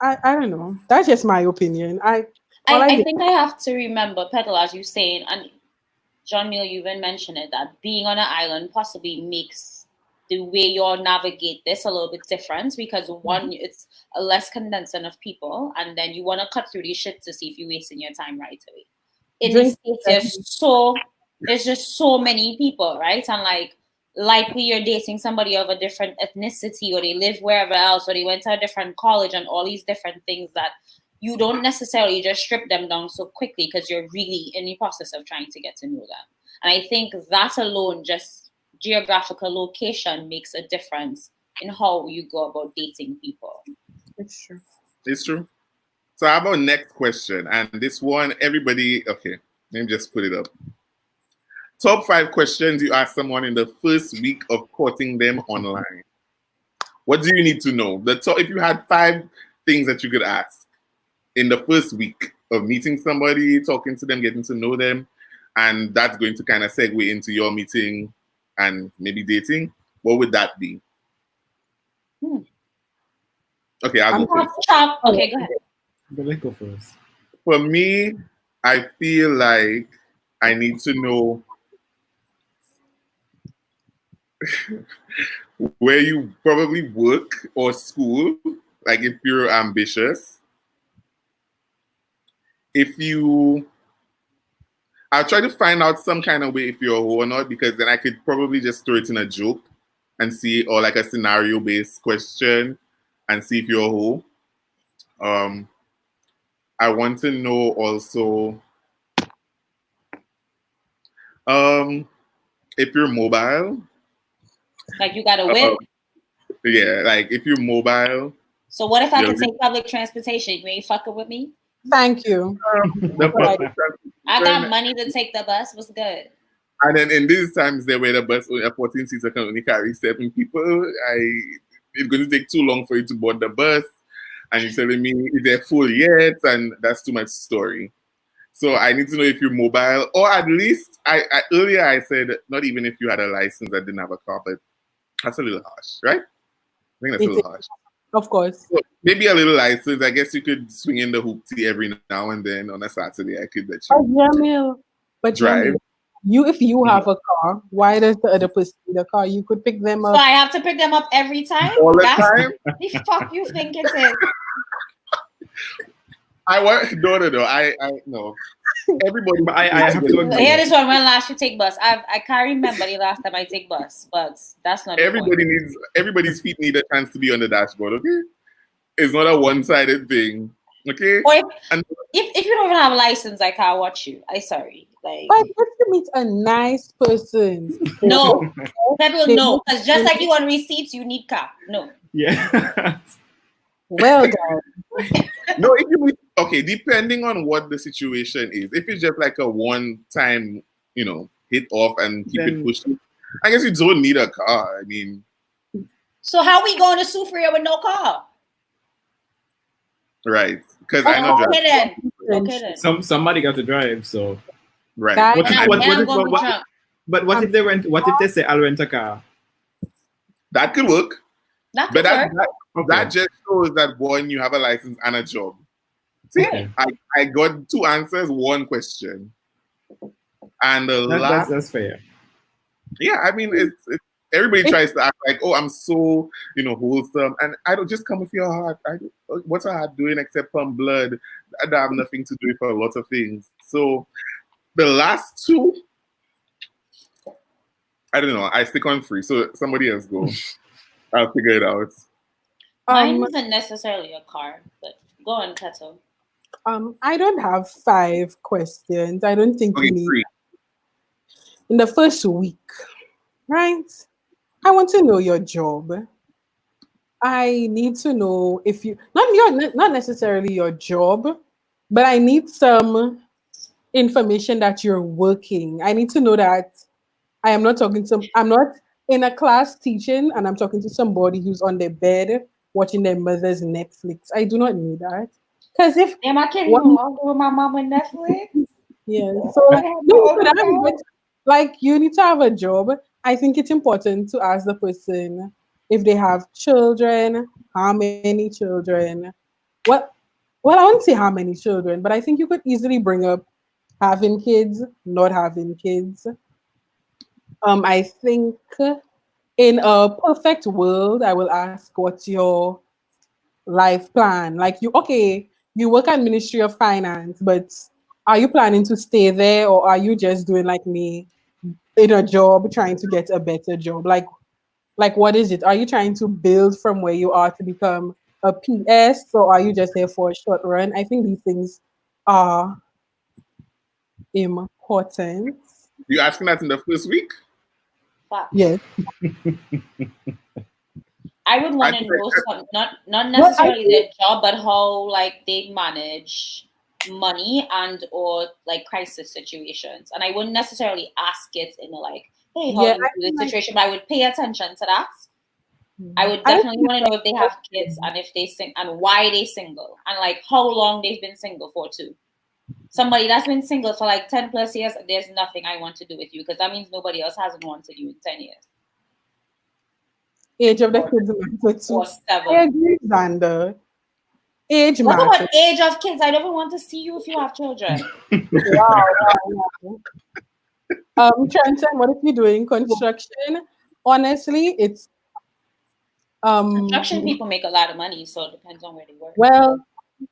I don't know. That's just my opinion. All I I did. think I have to remember, Pedal, as you saying, and John Neal, you even mentioned it, that being on an island possibly makes the way you all navigate this a little bit different because one, it's a less condensing of people, and then you want to cut through these shit to see if you're wasting your time right away. In the Drink States, there's just so many people, right? And like likely you're dating somebody of a different ethnicity or they live wherever else or they went to a different college and all these different things that you don't necessarily just strip them down so quickly because you're really in the process of trying to get to know them. And I think that alone, just geographical location, makes a difference in how you go about dating people. It's true. It's true. So how about next question? And this one, everybody, okay, let me just put it up. Top 5 questions you ask someone in the first week of courting them online. What do you need to know? If you had 5 things that you could ask in the first week of meeting somebody, talking to them, getting to know them, and that's going to kind of segue into your meeting and maybe dating, what would that be? Okay, I'll go first. Okay, go ahead. But let's go first. For me, I feel like I need to know where you probably work or school, like if you're ambitious. I'll try to find out some kind of way if you're a hoe or not, because then I could probably just throw it in a joke and see, or like a scenario-based question and see if you're a hoe. I want to know also if you're mobile. Like you got a whip. Yeah, like if you're mobile. So what if I could take public transportation? You ain't fucking with me? Thank you. I got money to take the bus. What's good? And then in these times there where the bus a 14 seater can only carry 7 people, it's going to take too long for you to board the bus. And you're telling me is they're full yet, and that's too much story. So I need to know if you're mobile, or at least earlier I said not even if you had a license that didn't have a car, but that's a little harsh, right? I think that's a little harsh. Of course. So maybe a little license. I guess you could swing in the hoopty every now and then on a Saturday. I could let you Jamil. But drive. Jamil, if you have a car, why does the other person need a car? You could pick them up. So I have to pick them up every time? All the time? The fuck you think it is? No. I no. Everybody, But I have to agree. Here this one. When last you take bus? I can't remember the last time I take bus, but that's not. Everybody's feet need a chance to be on the dashboard. Okay, it's not a one-sided thing. Okay. Or if you don't even have a license, I can't watch you. I sorry. Like, but if you meet a nice person, no, people no, because just like you on receipts, you need car. No. Yeah. Well done. No, if you meet, okay, depending on what the situation is. If it's just like a one-time, hit off and keep it pushing, I guess you don't need a car. I mean, so how we going to Sufria with no car? Right, because I know. Okay then. Somebody got to drive, so. Right. But what if they rent? What if they say I'll rent a car? That could work. That could work. That just shows that one, you have a license and a job. See, okay. I got 2 answers, 1 question, and that's fair. Yeah, I mean, it's everybody tries to act like, oh, I'm so wholesome, and I don't just come with your heart. What's a heart doing except pump blood? That have nothing to do with a lot of things. So The last two, I don't know. I stick on 3, so somebody else go. I'll figure it out. Mine isn't necessarily a car, but go on, Kato. I don't have 5 questions. I don't think Okay, you need 3. in the first week, right? I want to know your job. I need to know if you not necessarily your job, but I need some information that you're working. I need to know that I'm not in a class teaching and I'm talking to somebody who's on their bed watching their mother's Netflix. I do not need that. Because if Am I kidding? one I'll go with my mom with Netflix. yeah, so I have my no, own but account. like you need to have a job. I think it's important to ask the person if they have children, how many children. Well, well, I won't say how many children, but I think you could easily bring up having kids, not having kids. I think in a perfect world, I will ask what's your life plan? Like you work at Ministry of Finance, but are you planning to stay there or are you just doing like me in a job trying to get a better job? Like what is it? Are you trying to build from where you are to become a PS or are you just there for a short run? I think these things are important. You asking that in the first week? Fuck. Yes. I would want I to think know some, not Well, I necessarily their job, but how like they manage money and or like crisis situations. And I wouldn't necessarily ask it in a like, hey, how yeah, do you do this situation? But I would pay attention to that. I would I definitely want to know if they have kids and if they sing and why they single and like how long they've been single for too. Somebody that's been single for like 10 plus years, there's nothing I want to do with you because that means nobody else hasn't wanted you in 10 years. age of the kids matter too. Or 7. I agree, Xander. Age What matters. about age of kids? I don't even want to see you if you have children. Wow. Trenton, what if you're doing construction? Honestly, it's Construction people make a lot of money, so it depends on where they work. well,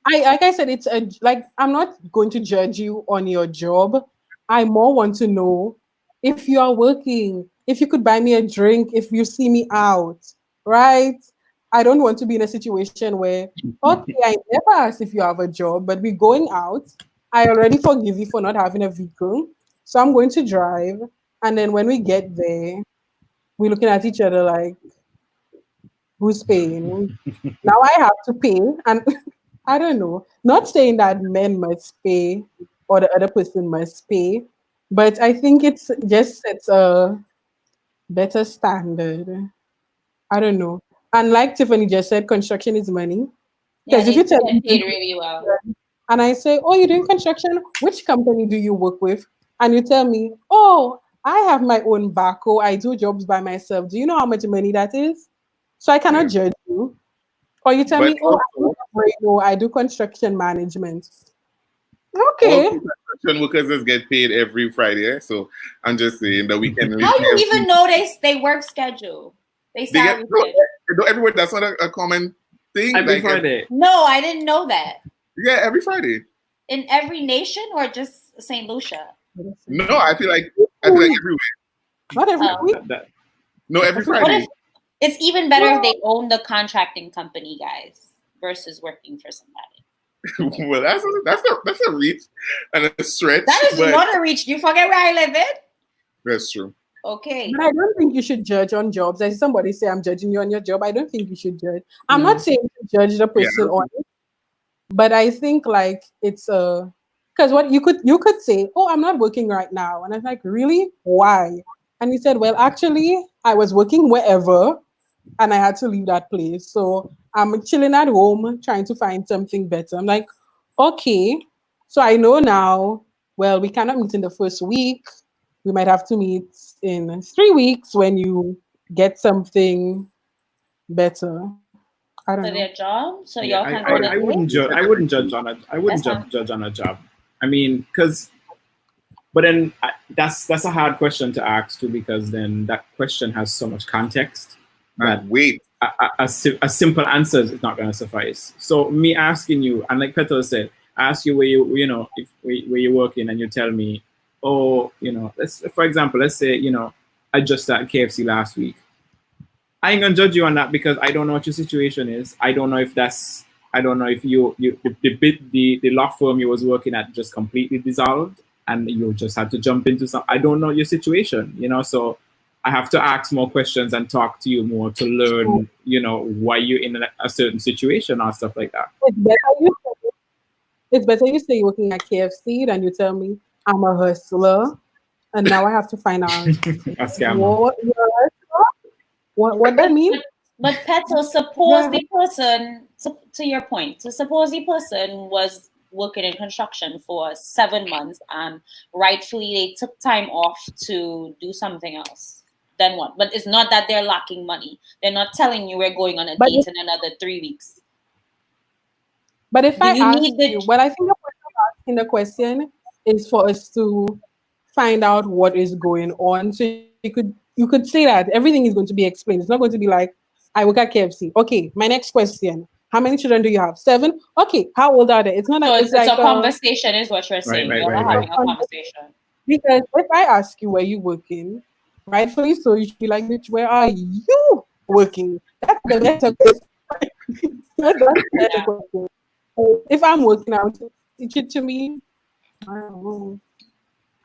I like I said, it's a like I'm not going to judge you on your job. I more want to know if you are working, if you could buy me a drink, if you see me out, right? I don't want to be in a situation where, okay, I never asked if you have a job, but we're going out. I already forgive you for not having a vehicle. So I'm going to drive. And then when we get there, we're looking at each other like, who's paying? Now I have to pay. And I don't know. Not saying that men must pay or the other person must pay, but I think it's just sets a better standard. I don't know. And like Tiffany just said, construction is money. Yeah, Because if they you tell get me, paid really well. and I say, oh, you're doing construction, which company do you work with? And you tell me, oh, I have my own backhoe. I do jobs by myself. Do you know how much money that is? So I cannot Yeah. judge you. Or you tell But me, oh, also, I do construction management. also Okay. construction workers just get paid every Friday. So I'm just saying the weekend. How you even know they work schedule? They They get salary schedule. no, everywhere. That's not a common thing. Every Like Friday. No, I didn't know that. yeah, every Friday. In every nation or just St. Lucia? No, I feel like everywhere. Not every Oh. week. No, every What Friday. if it's even better if they own the contracting company, guys, versus working for somebody? Well, that's a reach and a stretch. That is but not a reach. You forget where I live in? that's true. Okay. But I don't think you should judge on jobs. I see somebody say I'm judging you on your job. I don't think you should judge. I'm not saying to judge the person on it, but I think like it's because what you could say, oh, I'm not working right now, and I'm like, really? Why? And he said, well, actually, I was working wherever, and I had to leave that place, so I'm chilling at home trying to find something better. I'm like, okay, so I know now. Well, we cannot meet in the first week. We might have to meet in 3 weeks when you get something better. I don't So know. their job? So Yeah, y'all can go to I wouldn't judge. I wouldn't judge on a. I wouldn't That's judge on a job. I mean, because, but then that's a hard question to ask too, because then that question has so much context that And wait. a simple answer is not going to suffice. So me asking you, and like Petal said, I ask you where you know if where you're working, and you tell me or for example, let's say I just started KFC last week. I ain't gonna judge you on that because I don't know what your situation is. I don't know if the law firm you was working at just completely dissolved and you just had to jump into some. I don't know your situation, so I have to ask more questions and talk to you more to learn, why you're in a certain situation or stuff like that. It's better you say you're working at KFC than you tell me I'm a hustler, and now I have to find out A scammer. what that means. But Petal, suppose the person, to your point, suppose the person was working in construction for 7 months and rightfully they took time off to do something else. Then what? But it's not that they're lacking money. They're not telling you we're going on a date in another 3 weeks. But if I ask you, well, I think the person asking the question is for us to find out what is going on. So you could say that everything is going to be explained. It's not going to be like, I work at KFC. Okay, my next question. How many children do you have? 7? Okay, how old are they? It's not it's like a conversation is what you're saying. You're having a conversation. Because if I ask you where you're working, rightfully so, you should be like, bitch, where are you working? That's the better question. That's the better question. If I'm working out, teach it to me. I don't know.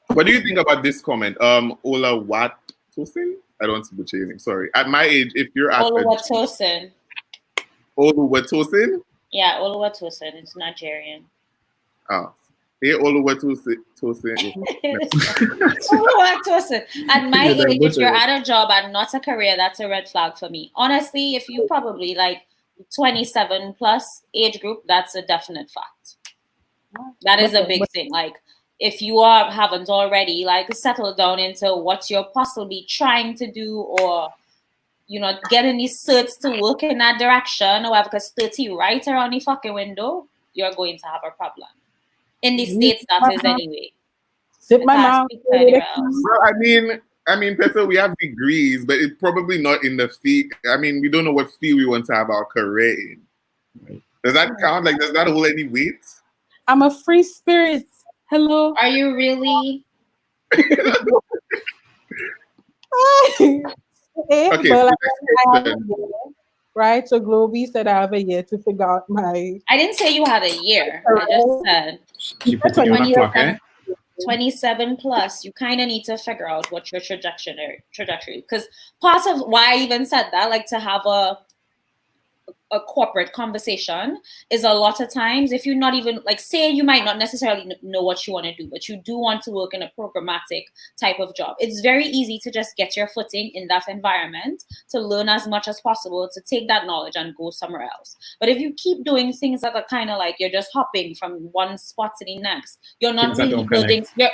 What do you think about this comment? Ola what Tosin? I don't want to butcher your name. Sorry. At my age, if you're asked Oluwatosin. Oluwatosin? Yeah, Oluwatosin. It's Nigerian. Oh. Hey, Oluwatosin. Oluwatosin. At my age, if you're at a job and not a career, that's a red flag for me. Honestly, if you probably like 27 plus age group, that's a definite fact. That is a big thing. Like, if you haven't already like settled down into what you're possibly trying to do, or get any certs to work in that direction, or because 30 right around the fucking window, you're going to have a problem. In the States, that is anyway. Sit my mouth. Well, I mean, Petal, we have degrees, but it's probably not in the field. I mean, we don't know what field we want to have our career in. Right. Does that count? Like, does that hold any weight? I'm a free spirit. Hello. Are you really? Okay. Right? So Globee said I have a year to figure out my. I didn't say you had a year. I just said. She put you on a clock, eh? 27 plus, you kind of need to figure out what your trajectory. Because part of why I even said that, like to have a corporate conversation is a lot of times if you're not even like, say you might not necessarily know what you want to do, but you do want to work in a programmatic type of job. It's very easy to just get your footing in that environment, to learn as much as possible, to take that knowledge and go somewhere else. But if you keep doing things that are kind of like you're just hopping from one spot to the next, you're not really building. You're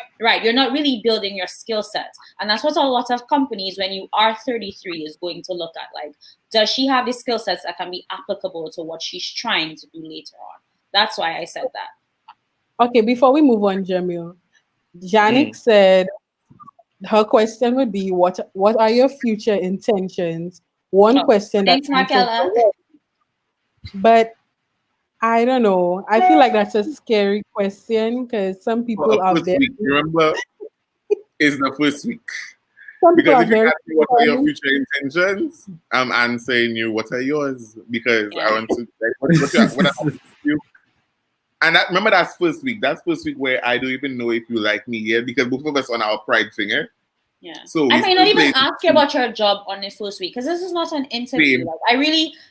not really building your skill set, and that's what a lot of companies, when you are 33, is going to look at. Like, does she have the skill sets that can be applicable to what she's trying to do later on? That's why I said that. Okay, before we move on, Jamil, Janik said her question would be, what are your future intentions? One question thanks, Markella. But I don't know. I feel like that's a scary question because some people are there. Remember, it's the first week. Because if you ask me what are your future intentions, I'm answering you what are yours, because I want to what you. And remember, that's first week. That's first week where I don't even know if you like me yet, because both of us on our pride finger. Yeah. So I may not even ask you about your job on the first week, because this is not an interview. Like,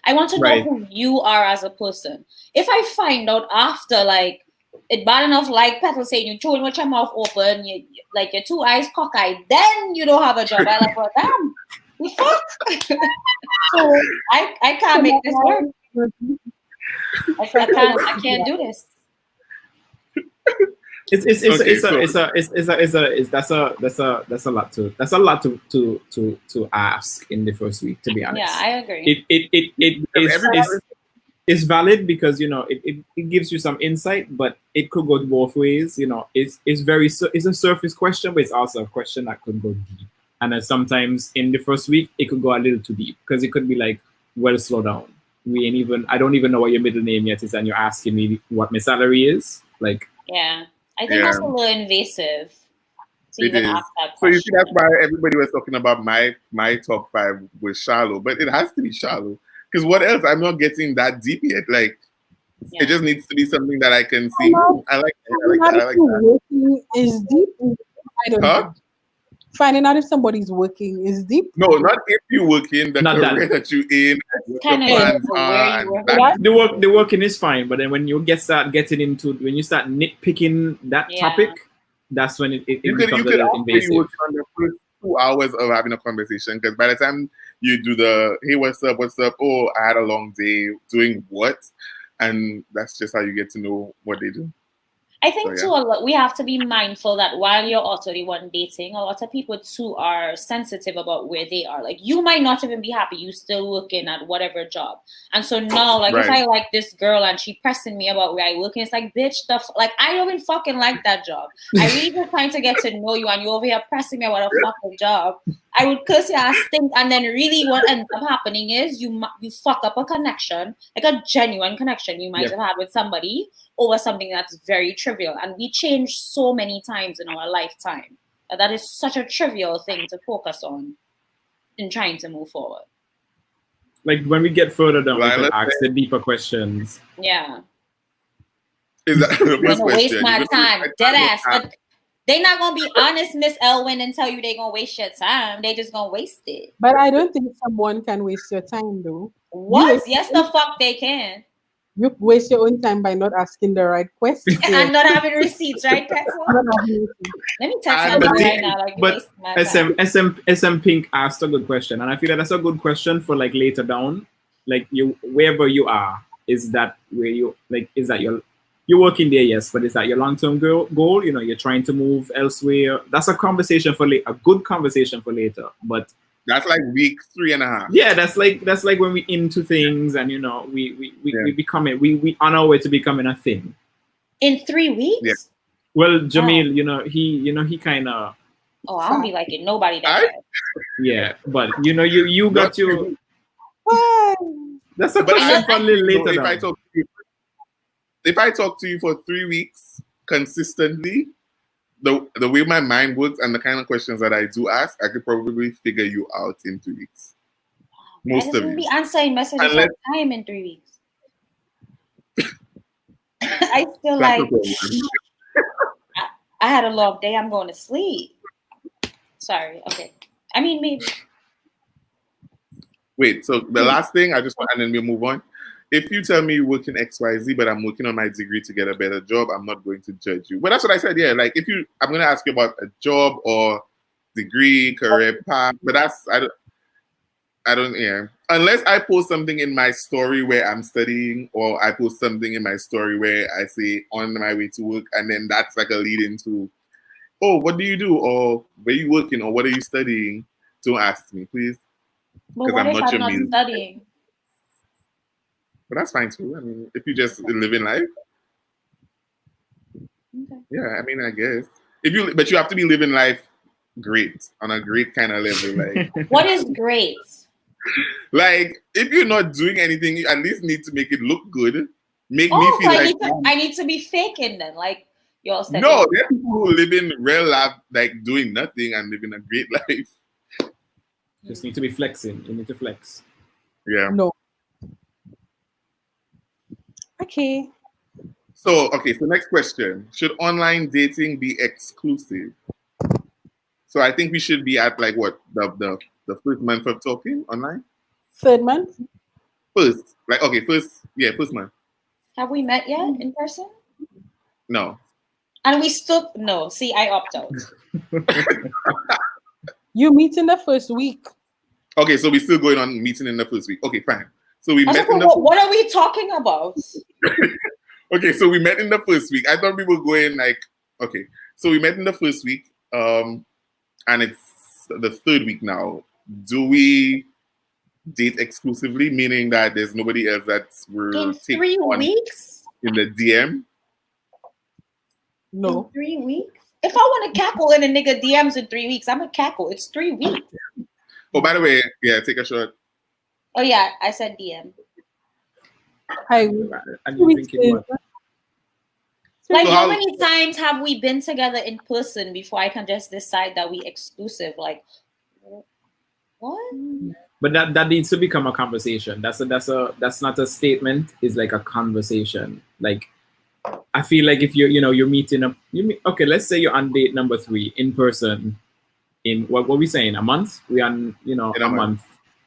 I want to know who you are as a person. If I find out after, like, it's bad enough, like Petal saying, you chewing with your mouth open, you like your 2 eyes cockeyed, then you don't have a job. I like, well, damn, the fuck? So I can't make this work. I can't do this. That's a lot to ask in the first week, to be honest. Yeah, I agree. It's valid because it gives you some insight, but it could go both ways. It's a surface question, but it's also a question that could go deep. And then sometimes in the first week it could go a little too deep, because it could be like, well, slow down. I don't even know what your middle name yet is, and you're asking me what my salary is. Like, yeah, I think that's a little invasive. to It even is. ask that So you see, question. that's why everybody was talking about my top 5 was shallow, but it has to be shallow because what else? I'm not getting that deep yet. Like Yeah. it just needs to be something that I can see. Not, I like that. I finding like out that. I if like you're that. working is deep. I don't Huh? think. Finding out if somebody's working is deep. No, not if you work in the Not that. career that you in, and what Kind your of plans where are, you and work. that. The working is fine, but then when you start getting into when you start nitpicking that Yeah. topic, that's when it You becomes a could little also be invasive. working on the first 2 hours of having a conversation because by the time you do the hey what's up, oh I had a long day doing what, and that's just how you get to know what they do. I think So, too, a lot, we have to be mindful that while you're also the one dating, a lot of people too are sensitive about where they are. Like you might not even be happy, you still working at whatever job, and so now, like if Right. I like this girl and she pressing me about where I work, and it's like, bitch, like I don't even fucking like that job. I really just trying to get to know you, and you over here pressing me about a fucking job. I would curse your ass stink, and then really what ends up happening is you fuck up a connection, like a genuine connection you might have had with somebody over something that's very trivial. And we change so many times in our lifetime that is such a trivial thing to focus on in trying to move forward. Like when we get further down, we Like, can let's ask say- the deeper questions. Yeah. Is that the You're first gonna waste question? my You're gonna time. waste Dead my ass. time. But they not gonna be honest, Miss Elwin, and tell you they gonna waste your time. They just gonna waste it. But I don't think someone can waste your time though. What? Yes, the fuck they can. You waste your own time by not asking the right question. And not having receipts, right, Petzl? Not having it. Let me text And her but right now. Like, you But wasting my time. SM Pink asked a good question, and I feel that that's a good question for like later down, like you wherever you are. Is that where you like? Is that you're working there? Yes, but is that your long-term goal? You know, you're trying to move elsewhere. That's a conversation for a good conversation for later. But That's like week 3.5. yeah, that's like when we into things, and you know, we become it. We on our way to becoming a thing. In 3 weeks? Yeah. Well, Jamil, he kind of. Oh, I don't be liking nobody that Alright. bad. Yeah, but you know, you got Not your. What? That's a But question for a little so later. if I talk to you for 3 weeks consistently, the way my mind works and the kind of questions that I do ask, I could probably figure you out in 2 weeks. Most I of just you. be answering messages Unless- all the time in 3 weeks. I feel That's like the problem. I had a long day. I'm going to sleep. Sorry. Okay. I mean, maybe. Wait, so the last thing I just want, and then we'll move on. If you tell me you work in XYZ, but I'm working on my degree to get a better job, I'm not going to judge you. But that's what I said. Yeah, like I'm going to ask you about a job or degree, career path. But I don't. Yeah, unless I post something in my story where I'm studying, or I post something in my story where I say on my way to work, and then that's like a lead into, oh, what do you do, or where you working, or what are you studying? Don't ask me, please. But 'Cause what I'm if not I'm your not muse. studying? But that's fine too. I mean, if you just live in life, Okay. yeah. I mean, I guess but you have to be living life great on a great kind of level. Like, What is great? like if you're not doing anything, you at least need to make it look good. Make me Oh, feel so like I need to be faking then. Like, you all said. no. There are people who live in real life, like doing nothing and living a great life. Just need to be flexing. You need to flex. Yeah. No. Okay. So next question: should online dating be exclusive? So I think we should be at like what the first month of talking online. Third month? First month. Have we met yet in person? No. And we still no. See, I opt out. You meet in the first week. Okay, so we're still going on meeting in the first week. Okay, fine. So we I was met like, in the what are we talking about? okay, so we met in the first week. I thought we were going like okay. So we met in the first week, and it's the third week now. Do we date exclusively, meaning that there's nobody else that we're In taking 3 on weeks? in the DM? No. In 3 weeks? If I want to cackle in a nigga DMs in 3 weeks, I'm a cackle. It's 3 weeks. Oh, by the way, yeah, take a shot. Oh yeah, I said DM. I And 2 you weeks thinking is what? Like, So how how- many times have we been together in person before I can just decide that we exclusive? Like, what? But that needs to become a conversation. That's not a statement. It's like a conversation. Like, I feel like if you're meeting up, okay, let's say you're on date number 3 in person in what we saying, a month? We on In a month.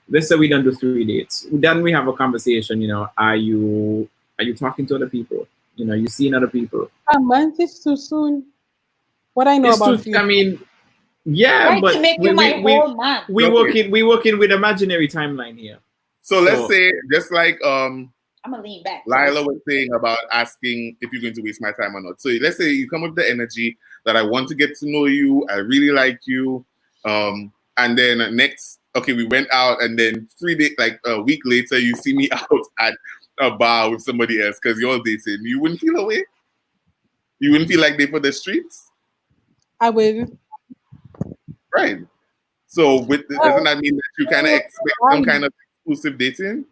Let's say we don't do 3 dates. Then we have a conversation, are you talking to other people? You seeing other people. A month is too soon. What I know It's about too, you. I mean, yeah, Right, but to make you my whole man. we working with imaginary timeline here. So let's say, just like I'm gonna lean back. Lila was saying about asking if you're going to waste my time or not. So let's say you come with the energy that I want to get to know you, I really like you, and then we went out, and then 3 days, like a week later, you see me out at a bar with somebody else because you're dating. You wouldn't feel away? You wouldn't feel like they for the streets? I will. Right. So doesn't that mean that you kind of expect some kind of exclusive dating?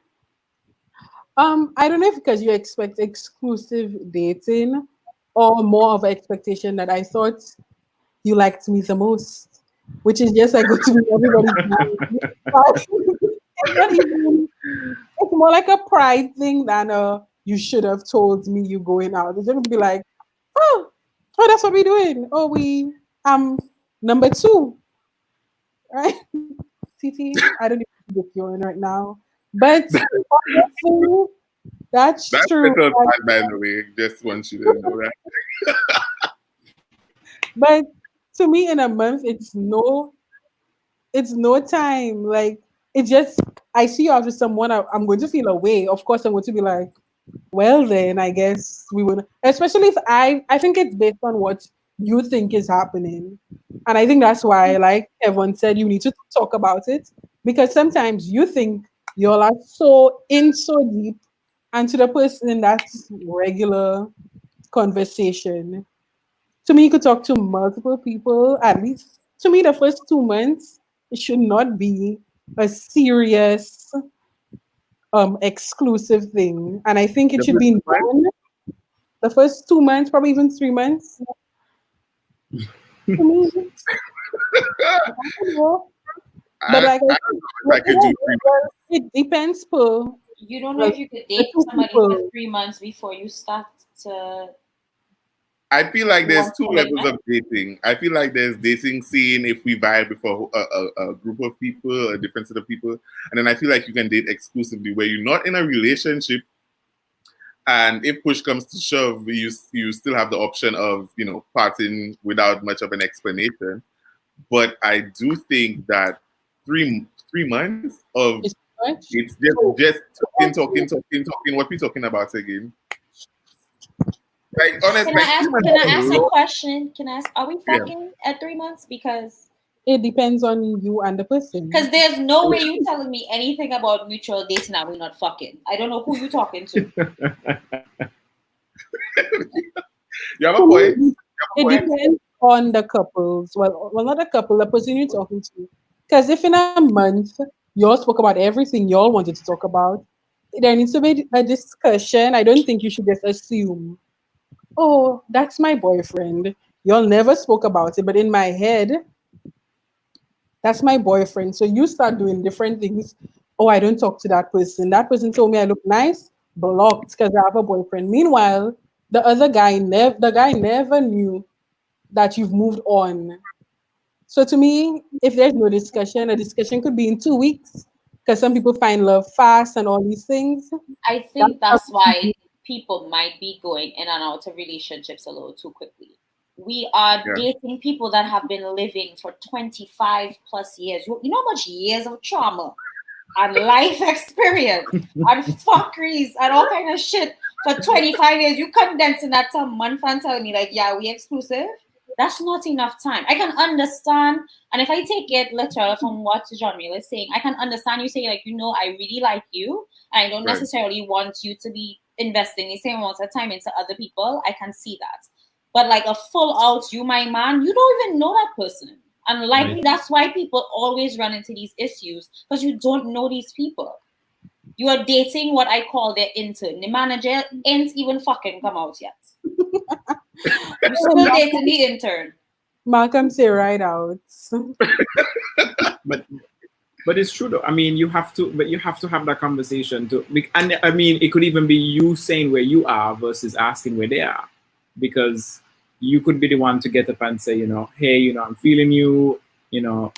I don't know if because you expect exclusive dating or more of an expectation that I thought you liked me the most, which is just like go to be everybody's mind. It's not even, it's more like a pride thing than you should have told me you going out. It's gonna be like, oh, that's what we're doing. Oh, we number 2. Right? TT, I don't even know if you're in right now. But honestly, that's true. Better by the way. Just want you to know that. But to me, in a month, it's no time. Like it's just I see you after someone, I'm going to feel away. Of course, I'm going to be like, well, then I guess we would. Especially if I think it's based on what you think is happening, and I think that's why, like everyone said, you need to talk about it because sometimes you think you're like so deep, and to the person that's regular conversation. To me, you could talk to multiple people. At least to me, the first 2 months, it should not be a serious exclusive thing. And I think it should be known the first 2 months, probably even 3 months. To me, I don't know. But like I don't know if I could do 3 months. it depends per You don't know if you could date two somebody people. for 3 months before you start to. I feel like there's 2 levels commitment. of dating. I feel like there's dating scene if we vibe with a group of people, a different set of people. And then I feel like you can date exclusively where you're not in a relationship. And if push comes to shove, you still have the option of, parting without much of an explanation. But I do think that 3 months of It's much. it's just talking. What we talking about again? Like honestly, Can I ask a question? Can I ask, are we Yeah. fucking at 3 months? Because It depends on you and the person. there's no way you telling me anything about mutual dating and we're not fucking. I don't know who you talking to. You have a point. It depends on the couples. Well, not the couple, the person you're talking to. Because if in a month y'all spoke about everything y'all wanted to talk about, there needs to be a discussion. I don't think you should just assume, oh, that's my boyfriend. Y'all never spoke about it, but in my head, that's my boyfriend. So you start doing different things. Oh, I don't talk to that person. That person told me I look nice, blocked because I have a boyfriend. Meanwhile, the guy never knew that you've moved on. So to me, if there's no discussion, a discussion could be in 2 weeks because some people find love fast and all these things. I think that's why people might be going in and out of relationships a little too quickly. We are dating people that have been living for 25 plus years. You know how much years of trauma and life experience and fuckeries and all kind of shit for 25 years. You condensing that to a month and telling me like, yeah, we exclusive? That's not enough time. I can understand, and if I take it literal from what Jean-Marie is saying, I can understand you saying like, I really like you, and I don't necessarily want you to be investing the same amount of time into other people. I can see that. But like a full out, you my man, you don't even know that person. And likely that's why people always run into these issues, because you don't know these people. You are dating what I call their intern. The manager ain't even fucking come out yet. I'm still dating the intern. Malcolm say right out. But it's true though. I mean, you have to have that conversation to, and I mean, it could even be you saying where you are versus asking where they are, because you could be the one to get up and say, hey, I'm feeling you, I'm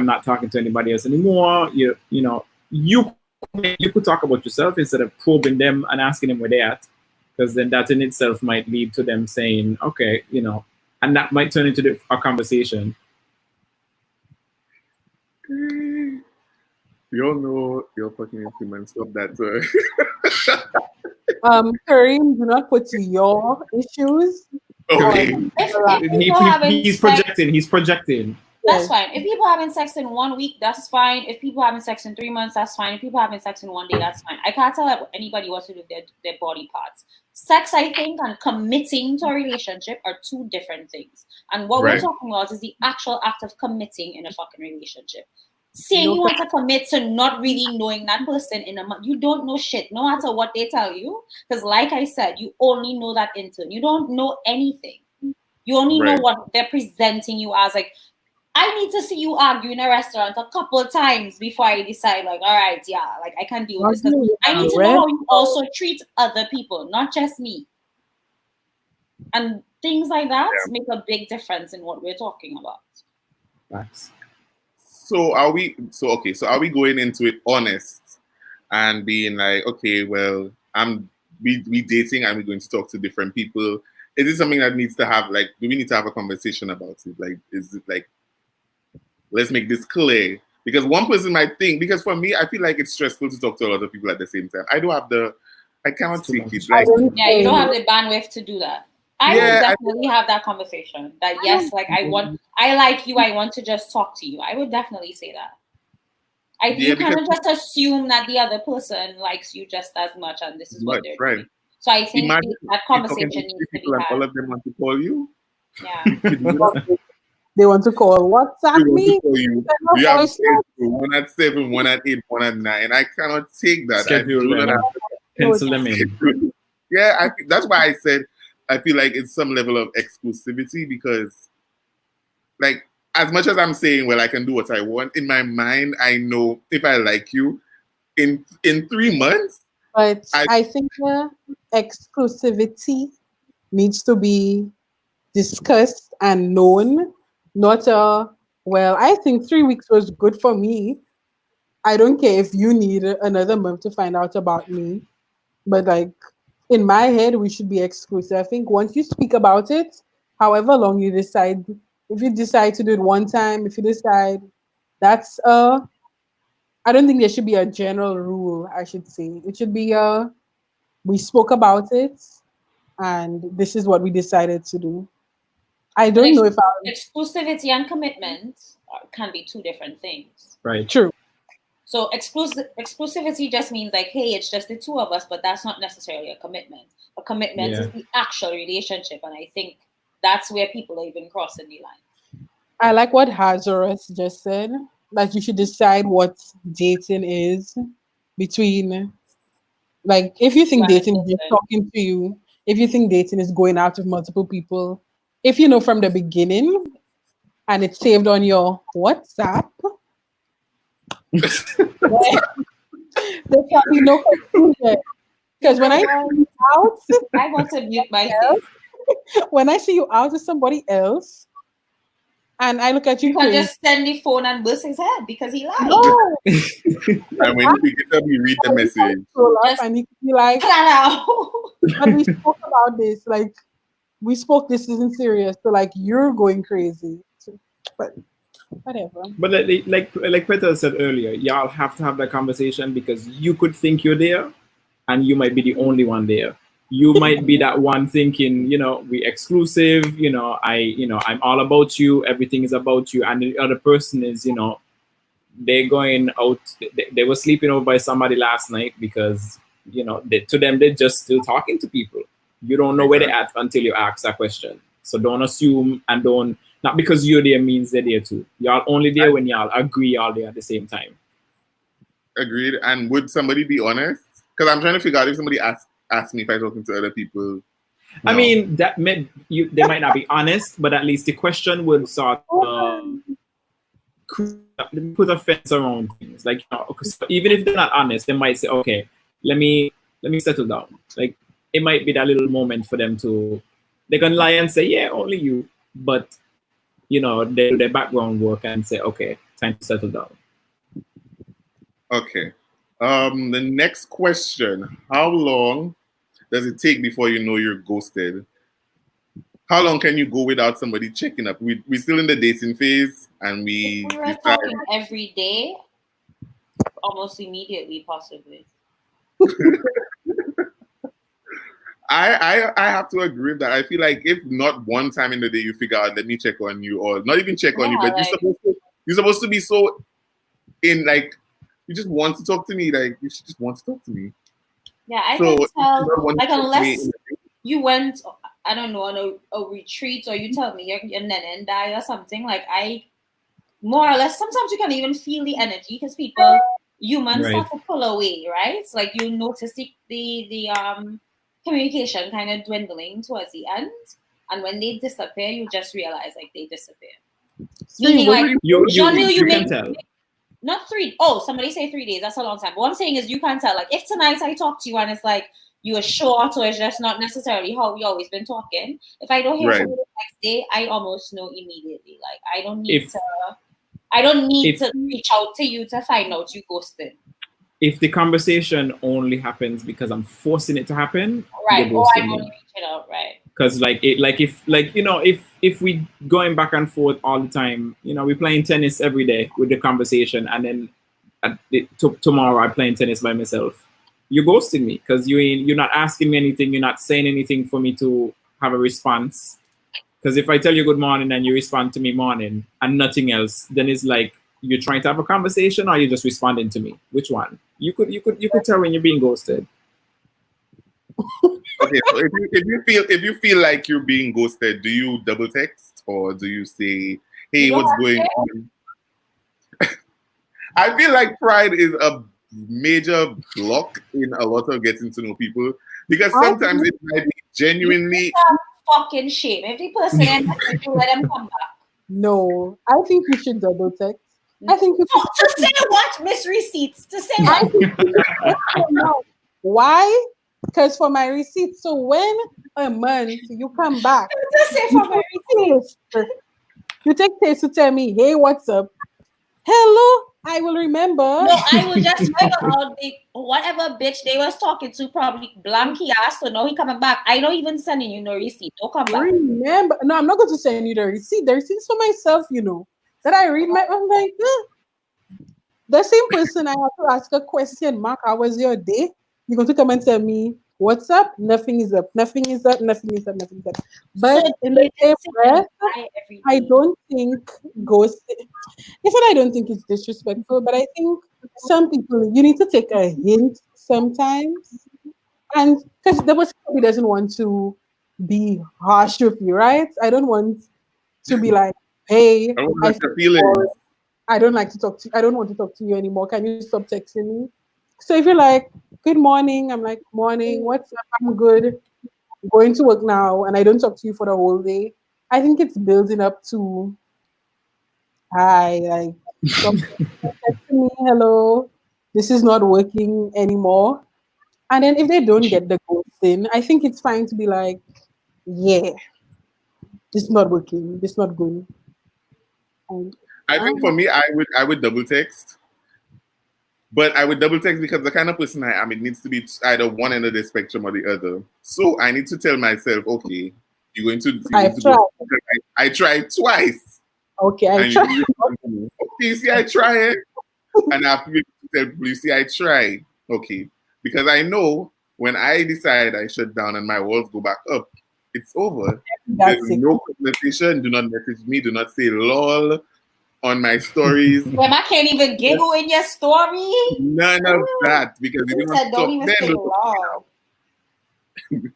not talking to anybody else anymore. You could talk about yourself instead of probing them and asking them where they're at, because then that in itself might lead to them saying, okay, and that might turn into a conversation. You all know you're fucking human. Stop that. Kareem, do not put your issues. Okay. He's projecting. He's projecting. That's fine. If people having sex in 1 week, that's fine. If people having sex in 3 months, that's fine. If people having sex in 1 day, that's fine. I can't tell anybody what to do with their body parts. Sex, I think, and committing to a relationship are two different things. And what we're talking about is the actual act of committing in a fucking relationship. Saying you want to commit to not really knowing that person in a month, you don't know shit, no matter what they tell you. Because like I said, you only know that intern. You don't know anything. You only know what they're presenting you as. Like, I need to see you argue in a restaurant a couple of times before I decide, like, all right, yeah, like I can deal with this. I need to know how you also treat other people, not just me. And things like that make a big difference in what we're talking about. Thanks. So are we going into it honest and being like, okay, well, we dating and we're going to talk to different people? Is it something that needs to have, like, do we need to have a conversation about it? Like, is it like, let's make this clear? Because one person might think, because for me, I feel like it's stressful to talk to a lot of people at the same time. I cannot take it. Like, you don't have the bandwidth to do that. I would definitely have that conversation. That yes, like I like you, I want to just talk to you. I would definitely say that. You cannot just assume that the other person likes you just as much and this is what they're doing. So I think that conversation needs to be had. All of them want to call you. Yeah. They want to call WhatsApp me. You have one at 7, one at 8, one at 9. I cannot take that. Pencil them in. Yeah, that's why I said I feel like it's some level of exclusivity, because, like, as much as I'm saying, well, I can do what I want, in my mind, I know if I like you in 3 months. But I think exclusivity needs to be discussed and known, not well, I think 3 weeks was good for me. I don't care if you need another month to find out about me. But like, in my head, we should be exclusive. I think once you speak about it, however long you decide, if you decide to do it one time, if you decide, that's I don't think there should be a general rule, I should say. It should be we spoke about it and this is what we decided to do. I don't know if exclusivity and commitment can be two different things. Right. True. So exclusivity just means like, hey, it's just the two of us, but that's not necessarily a commitment. A commitment is the actual relationship, and I think that's where people are even crossing the line. I like what Hazarus just said, that you should decide what dating is between, like, if you think dating is just talking to you, if you think dating is going out with multiple people, if you know from the beginning and it's saved on your WhatsApp, there's probably no confusion. Because when I see you out, I want to mute myself. When I see you out with somebody else, and I look at you, you can just send the phone and bust his head because he lied. No. And when you pick it up, you read the message. And he could be like, but we spoke about this. Like, we spoke, this isn't serious. So, like, you're going crazy. But whatever. But like Peter said earlier, y'all have to have that conversation, because you could think you're there and you might be the only one there. You might be that one thinking, we exclusive, I'm all about you, everything is about you. And the other person is, they're going out, they were sleeping over by somebody last night because, to them, they're just still talking to people. You don't know where they're at until you ask that question. So don't assume, and not because you're there means they're there too. Y'all only there when y'all agree y'all there at the same time. Agreed. And would somebody be honest? Because I'm trying to figure out if somebody asked me if I'm talking to other people I No. mean, they might not be honest, but at least the question would sort of put a fence around things. Like, you know, 'cause even if they're not honest, they might say, okay, let me settle down. Like, it might be that little moment for them to, they can lie and say, yeah, only you, but you know, they do their background work and say, okay, time to settle down. Okay. The next question: how long does it take before you know you're ghosted? How long can you go without somebody checking up? We're still in the dating phase, and we If we were decide. talking every day, almost immediately, possibly. I have to agree with that. I feel like if not one time in the day you figure out, let me check on you, or not even check on you, Yeah, but like, you're supposed to be so in, like, you just want to talk to me, like you should just want to talk to me. yeah, I So can if you tell. don't want to Like, talk to me unless you went, I don't know, on a retreat, or you tell me you're nene die or something. Like, I more or less, sometimes you can even feel the energy because humans Right. start to pull away, right? It's like you notice the communication kind of dwindling towards the end, and when they disappear, you just realize like they disappear. Meaning, like, You you can make tell. not 3. Oh, somebody say 3 days. That's a long time. But what I'm saying is, you can't tell. Like, if tonight I talk to you and it's like you are short, or it's just not necessarily how we always been talking. If I don't hear Right. from you the next day, I almost know immediately. Like, I don't need If to reach out to you to find out you ghosted. if the conversation only happens because I'm forcing it to happen, Right. you're Or ghosting I'm me. only reaching out. Right. Because if you know, if we going back and forth all the time, you know, we're playing tennis every day with the conversation, and then tomorrow I'm playing tennis by myself, you're ghosting me because you're not asking me anything, you're not saying anything for me to have a response. Because if I tell you good morning and you respond to me morning and nothing else, then it's like you're trying to have a conversation or you're just responding to me. Which one? You could tell when you're being ghosted. Okay, so if you feel like you're being ghosted, do you double text or do you say, "Hey, You don't what's have going to. on?" I feel like pride is a major block in a lot of getting to know people, because sometimes it might be genuinely. Fucking shame. If the person ends up, you let them come back. No, I think you should double text. I think you should. To say what, Miss Receipts? To say I what? think you should text them now. Why? Because for my receipt. So when a month you come back, To say for my receipts. you take taste to tell me, hey, what's up? Hello, I will remember. No, I will just figure out whatever bitch they was talking to, probably blanky ass, so now he coming back. I don't even sending you no receipt. Don't come back. Remember, no, I'm not going to send you the receipt. The receipt's for myself, you know. That I read I'm like, the same person I have to ask a question, Mark, how was your day? You're going to come and tell me, what's up? Nothing is up. Nothing is up. Nothing is up. Nothing is up. But So in the you same just say breath, goodbye every I day. don't think ghosting. Even I don't think it's disrespectful, but I think some people you need to take a hint sometimes, and because the person probably doesn't want to be harsh with you, right? I don't want to be like, "Hey, I don't I know feel your feelings. bored. I don't like to talk to. I don't want to talk to you anymore. Can you stop texting me?" So if you're like, "Good morning," I'm like, "Morning. What's up? I'm good. Going to work now," and I don't talk to you for the whole day. I think it's building up to hi, like stop texting me, hello, this is not working anymore. And then if they don't get the ghosting, I think it's fine to be like, yeah, this is not working, this is not good. And, I think for me, I would double text, but I would double text because the kind of person I am, it needs to be either one end of the spectrum or the other. So I need to tell myself, okay, you're going I've to tried. go. I tried twice, Okay, I and you tried. didn't respond to me. Okay, you see, I tried, and I have to be able to tell people, you see, I tried. Okay, because I know when I decide I shut down and my walls go back up, it's over. There's That's it. no conversation. Do not message me. Do not say lol on my stories. Well, I can't even giggle in your story. None of that, because you You don't said don't talk. even Then say love.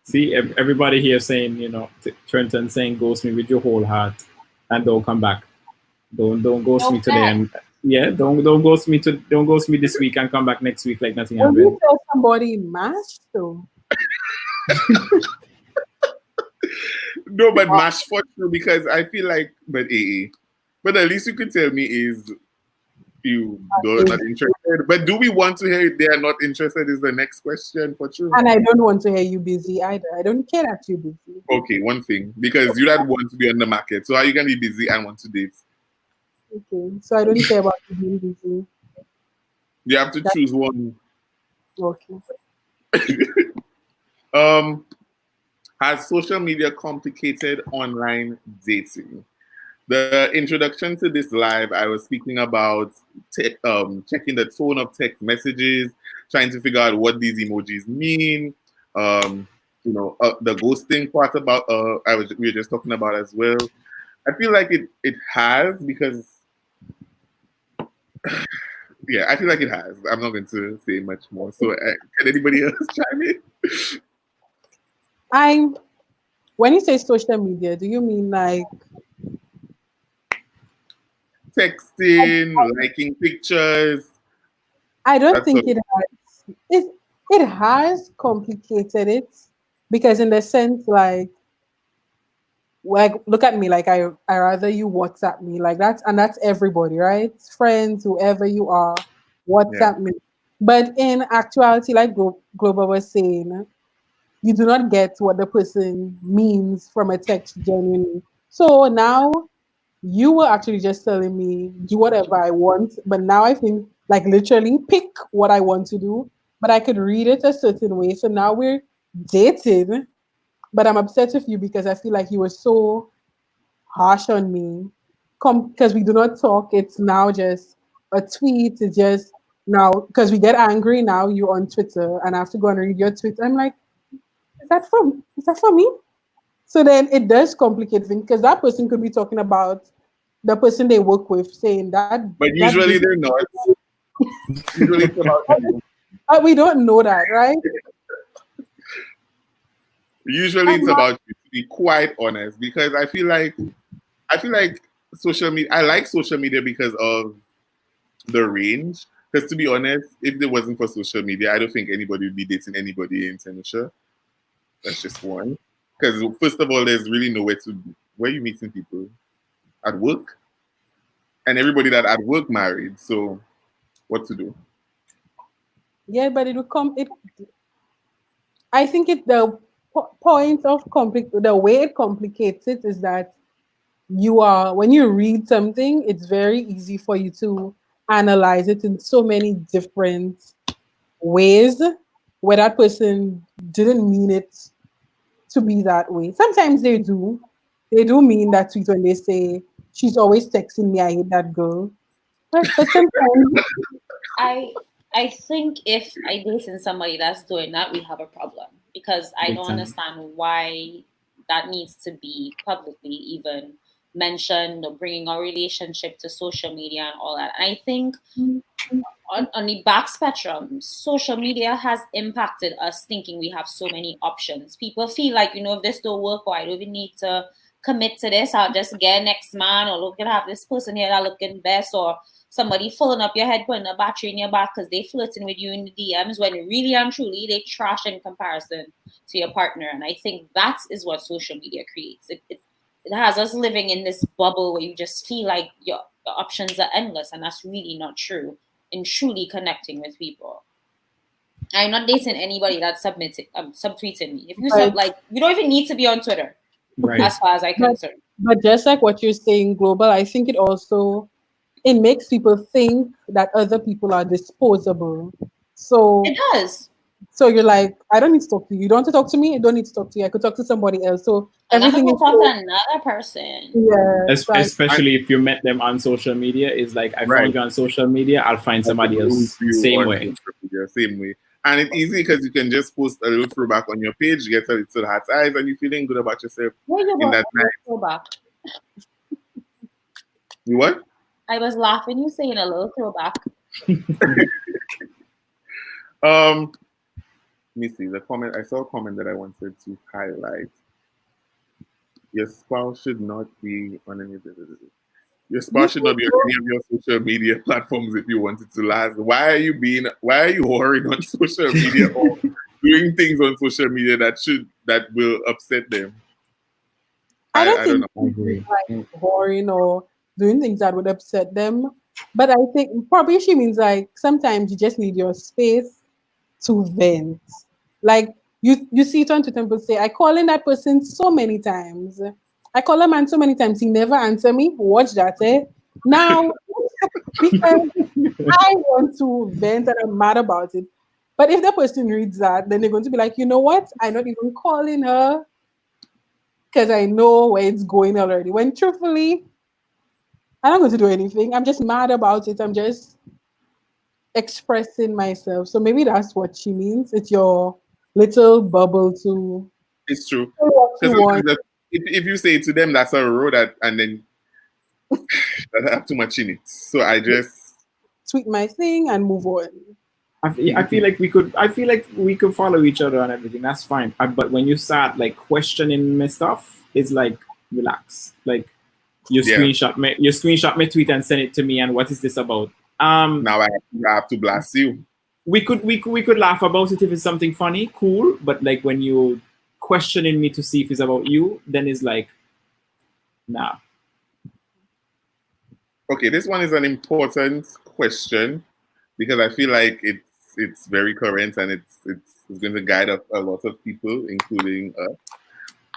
See, everybody here saying, you know, Trenton saying, "Ghost me with your whole heart, and don't come back. Don't ghost No me today, fact. and yeah, don't ghost me this week and come back next week like nothing When happened." you tell somebody mashed though, No, but mash for true because I feel like, but but at least you could tell me is you don't not interested. But do we want to hear they are not interested? Is the next question for true? And I don't want to hear you busy either. I don't care that you're busy. Okay, one thing because you don't want to be on the market. So are you gonna be busy and want to date? Okay, so I don't care about you being busy. You have to choose one. Okay. Has social media complicated online dating? The introduction to this live, I was speaking about checking the tone of text messages, trying to figure out what these emojis mean. The ghosting part about we were just talking about as well. I feel like it has because yeah, I feel like it has. I'm not going to say much more. So can anybody else chime in? When you say social media, do you mean like texting, liking pictures? I don't think it has. It has complicated it because in the sense like look at me like I rather you WhatsApp me like that's everybody, right? Friends, whoever you are, WhatsApp me. But in actuality, like Global was saying, you do not get what the person means from a text genuinely. So now you were actually just telling me do whatever I want, but now I think like literally pick what I want to do, but I could read it a certain way. So now we're dating, but I'm upset with you because I feel like you were so harsh on me. Because we do not talk, it's now just a tweet. It's just now because we get angry. Now you're on Twitter, and I have to go and read your tweet. I'm like, is that for me? So then it does complicate things because that person could be talking about the person they work with, saying that. But usually they're not. Usually it's about you. We don't know that, right? Usually it's about you, to be quite honest, because I feel like social media. I like social media because of the range. Because to be honest, if it wasn't for social media, I don't think anybody would be dating anybody in Tenisha. That's just one. Because first of all, there's really nowhere to where you meeting people at work, and everybody that at work married. So, what to do? Yeah, but it will come. I think the point of the way it complicates it is that when you read something, it's very easy for you to analyze it in so many different ways where that person didn't mean it to be that way. Sometimes they do. They do mean that tweet when they say, she's always texting me, I hate that girl. But sometimes I think if I dating somebody that's doing that, we have a problem because I don't understand why that needs to be publicly even mentioned or bringing our relationship to social media and all that. And I think on the back spectrum, social media has impacted us thinking we have so many options. People feel like, if this don't work, or I don't even need to commit to this, I'll just get next man, or look at have this person here that looking best, or somebody filling up your head, putting a battery in your back because they flirting with you in the DMs when really and truly they trash in comparison to your partner. And I think that is what social media creates. It has us living in this bubble where you just feel like your options are endless, and that's really not true in truly connecting with people. I'm not dating anybody that's subtweeting me. If you you don't even need to be on Twitter, right, as far as I'm concerned. But just like what you're saying, Global, I think it makes people think that other people are disposable. So it does. So you're like, I don't need to talk to you. You don't want to talk to me? I don't need to talk to you. I could talk to somebody else. So everything is talk to another person. Yeah. Especially if you met them on social media, it's like I found you on social media, I'll find somebody else same way. Same way. And it's easy because you can just post a little throwback on your page, get a little heart eyes, and you're feeling good about yourself in that night. Throwback. You what? I was laughing. You saying a little throwback. Let me see the comment. I saw a comment that I wanted to highlight. Your spouse should not be on any. Your spouse should not be on any of your social media platforms if you want it to last. Why are you whoring on social media or doing things on social media that will upset them? I don't I don't think know. I agree. like boring or doing things that would upset them. But I think probably she means like sometimes you just need your space to vent. Like you see it on Twitter, people say, I call in that person so many times. I call a man so many times, he never answer me. Watch that, eh? Now because I want to vent and I'm mad about it. But if the person reads that, then they're going to be like, you know what? I'm not even calling her because I know where it's going already. When truthfully, I'm not going to do anything. I'm just mad about it. I'm just expressing myself. So maybe that's what she means. It's your little bubble to It's true. say what you Because want. if you say to them that's a road that, and then that have too much in it. So I just Tweet my thing and move on. I feel like we could follow each other and everything. That's fine. But when you start like questioning my stuff, it's like relax. Like you Yeah. screenshot my tweet and send it to me. And what is this about? now I have to blast you. We could laugh about it if it's something funny, cool. But like when you questioning me to see if it's about you, then it's like, nah. Okay, this one is an important question because I feel like it's very current and it's going to guide a lot of people, including us.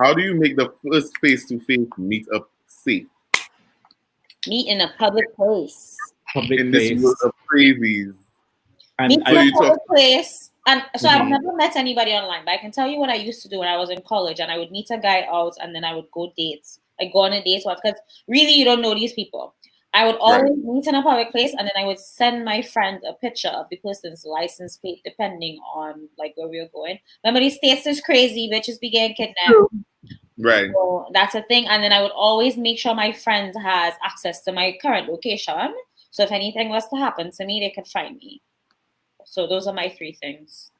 How do you make the first face-to-face meetup safe Meet in a public place. Public in place. this world of crazies? And Meet in you a talk- public place. And so I've Mhm. never met anybody online, but I can tell you what I used to do when I was in college, and I would meet a guy out and then I would go dates. Like go on a date with, because really you don't know these people. I would always meet in a public place and then I would send my friend a picture of the person's license plate depending on like where we were going. Remember these states is crazy, bitches be getting kidnapped. Right. So that's a thing. And then I would always make sure my friend has access to my current location. So if anything was to happen to me, they could find me. So those are my three things.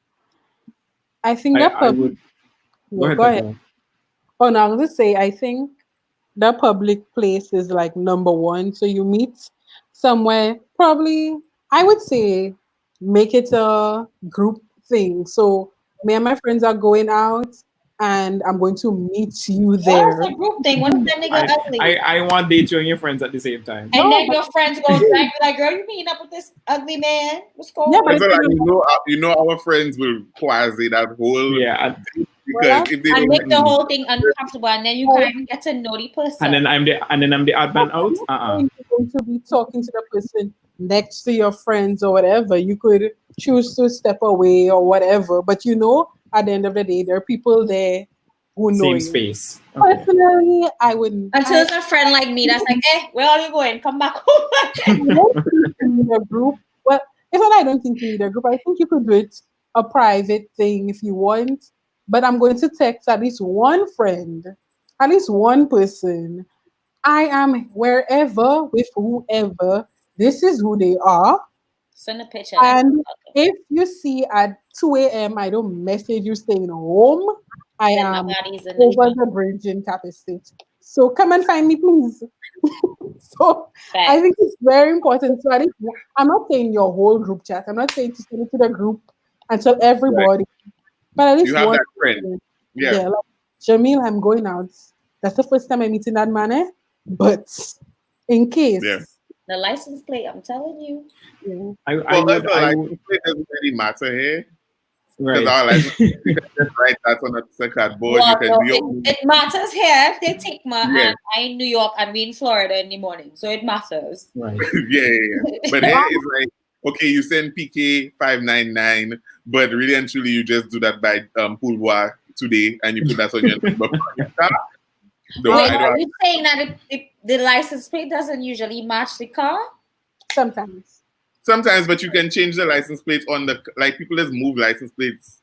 I think that I would go ahead. Oh, no, I'm going to say, I think the public place is like number one. So you meet somewhere, probably, I would say, make it a group thing. So me and my friends are going out and I'm going to meet you there. What's a group thing? What if that nigga ugly? I want date you and your friends at the same time. And No, then but- your friends go back like, girl, you meeting up with this ugly man? What's going Yeah, on? but So like, you know our friends will quasi that whole Yeah, because if they And don't make the whole thing uncomfortable, and then you can't even get to know the person. and then I'm the odd man out. You're going to be talking to the person next to your friends or whatever. You could choose to step away or whatever. But you know, at the end of the day, there are people there who know Same you. space. Okay. Personally, I wouldn't. Until it's a friend like me that's like, where are you going? Come back home. I don't think you need a group. Well, if I don't think you need a group, I think you could do it a private thing if you want. But I'm going to text at least one friend, at least one person. I am wherever with whoever. This is who they are. Send a picture. And if you see at 2 a.m., I don't message you staying home. I Then am nobody's in over the the bridge in Capri State. So come and find me, please. So I fact. think it's very important. So at least, I'm not saying your whole group chat. I'm not saying to send it to the group and tell everybody. But at least you have one that friend. person. Yeah. Like, Jamil, I'm going out. That's the first time I'm meeting that man, eh? But in case. Yeah. The license plate, I'm telling you. Yeah. I would It doesn't really matter here. Because right. our license, you can just write that on a piece of cardboard. Well, You can no, do your own. it matters here if they take my Yeah. and I in New York and we in Florida in the morning. So it matters. Right. yeah. But here it's like, okay, you send PK 599, but really and truly you just do that by Pulwa today and you put that on your number. No, Wait, I are don't. you saying that the license plate doesn't usually match the car? Sometimes. Sometimes, but you can change the license plate on the, like people just move license plates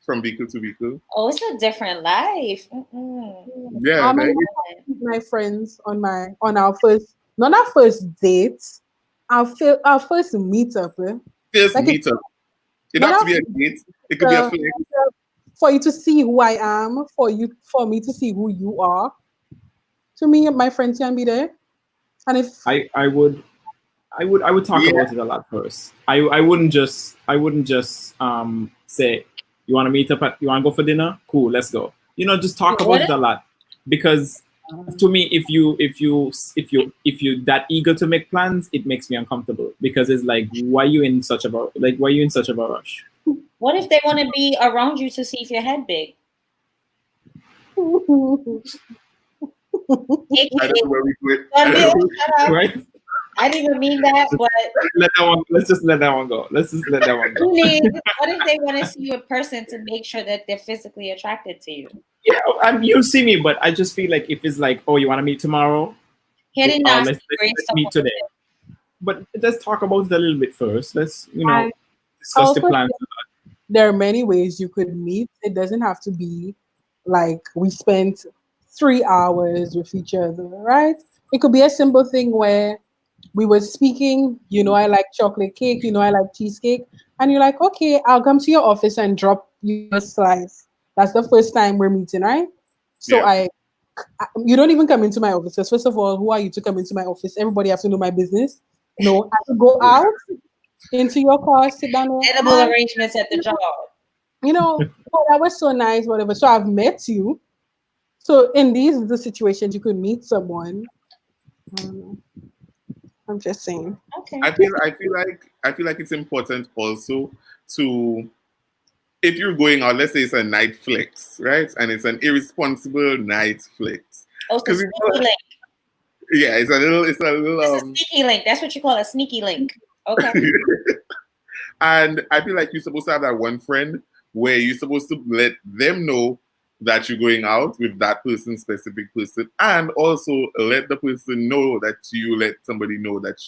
from vehicle to vehicle. Oh, it's a different life. Mm-mm. Yeah. I'm like, my friends on our first, not our first date, our first meetup. first Like meetup. It No, has to no. be a date. It could be a flex. For you to see who I am, for me to see who you are. To me, my friends can be there. And if I would talk Yeah. about it a lot first. I wouldn't just say you want to meet up you want to go for dinner, cool, let's go. Just talk Yeah, about what it a lot because to me, if you that eager to make plans, it makes me uncomfortable because it's like, why are you in such a rush? What if they want to be around you to see if your head big? I don't know where we quit. Shut up. Right? I didn't even mean that, but Let's just let that one go. Let's just let that one go. what if they want to see you in person to make sure that they're physically attracted to you? Yeah, you'll see me, but I just feel like if it's like, oh, you want to meet tomorrow? He didn't ask Let's great meet stuff. today. But let's talk about it a little bit first. Let's I discuss the also plans. there are many ways you could meet. It doesn't have to be like we spent 3 hours with each other, right? It could be a simple thing where we were speaking, I like chocolate cake, I like cheesecake. And you're like, okay, I'll come to your office and drop you a slice. That's the first time we're meeting, right? So Yeah. you don't even come into my office. Because first of all, who are you to come into my office? Everybody has to know my business. No, I could go out into your car, sit down there. Edible arrangements at the job. Oh, that was so nice, whatever. So I've met you. So in the situations, you could meet someone. I don't know. I'm just saying. Okay. I feel like it's important also to, if you're going out, let's say it's a night flex, right? And it's an irresponsible night flex. Oh, so sneaky link. Yeah, it's a little It's a sneaky link. That's what you call a sneaky link. Okay. And I feel like you're supposed to have that one friend where you're supposed to let them know that you're going out with that person, specific person, and also let the person know that you let somebody know that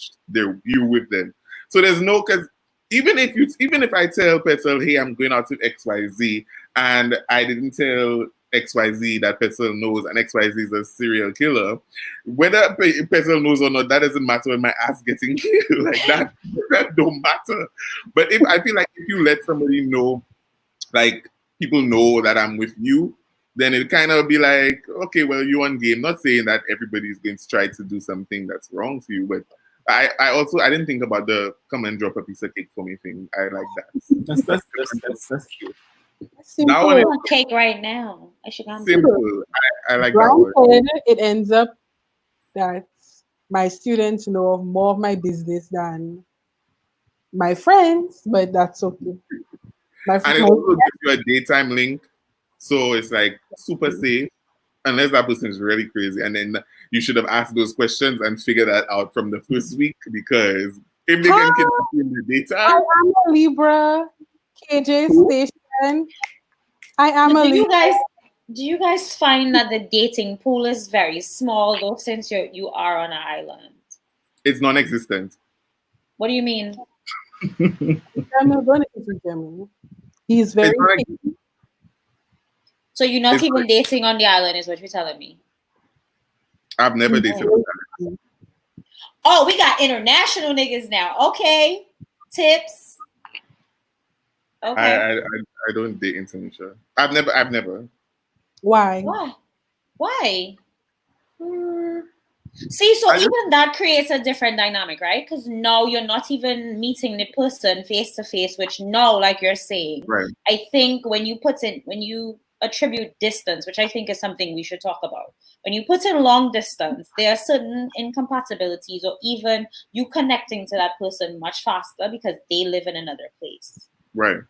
you with them. So there's no, because even if I tell Petal, hey, I'm going out with XYZ, and I didn't tell XYZ that Petal knows, and XYZ is a serial killer, whether Petal knows or not, that doesn't matter when my ass getting killed. Like that don't matter. But I feel like if you let somebody know, like people know that I'm with you, then it kind of be like, okay, well, you on game. Not saying that everybody's going to try to do something that's wrong to you, but I didn't think about the come and drop a piece of cake for me thing. I like that. That's cute. Simple. That one is cake right now. I should go. simple. I like that Granted, one. it ends up that my students know more of my business than my friends, but that's okay. And it also gives you a daytime link, so it's like super safe, unless that person is really crazy. And then you should have asked those questions and figure that out from the first week, because if they can kidnap you in the daytime, I am a Libra, KJ Station. I am a Libra. Do you guys find that the dating pool is very small though, since you are on an island? it's non-existent. What do you mean? I'm not going to Germany. He's very picky. So you're not even dating on the island, is what you're telling me? I've never dated. Oh, we got international niggas now. Okay, tips. Okay. I don't date international. I've never. Why? See, so even that creates a different dynamic, right? Because now you're not even meeting the person face to face, which now, like you're saying, right. I think when you attribute distance, which I think is something we should talk about, when you put in long distance, there are certain incompatibilities, or even you connecting to that person much faster because they live in another place. Right.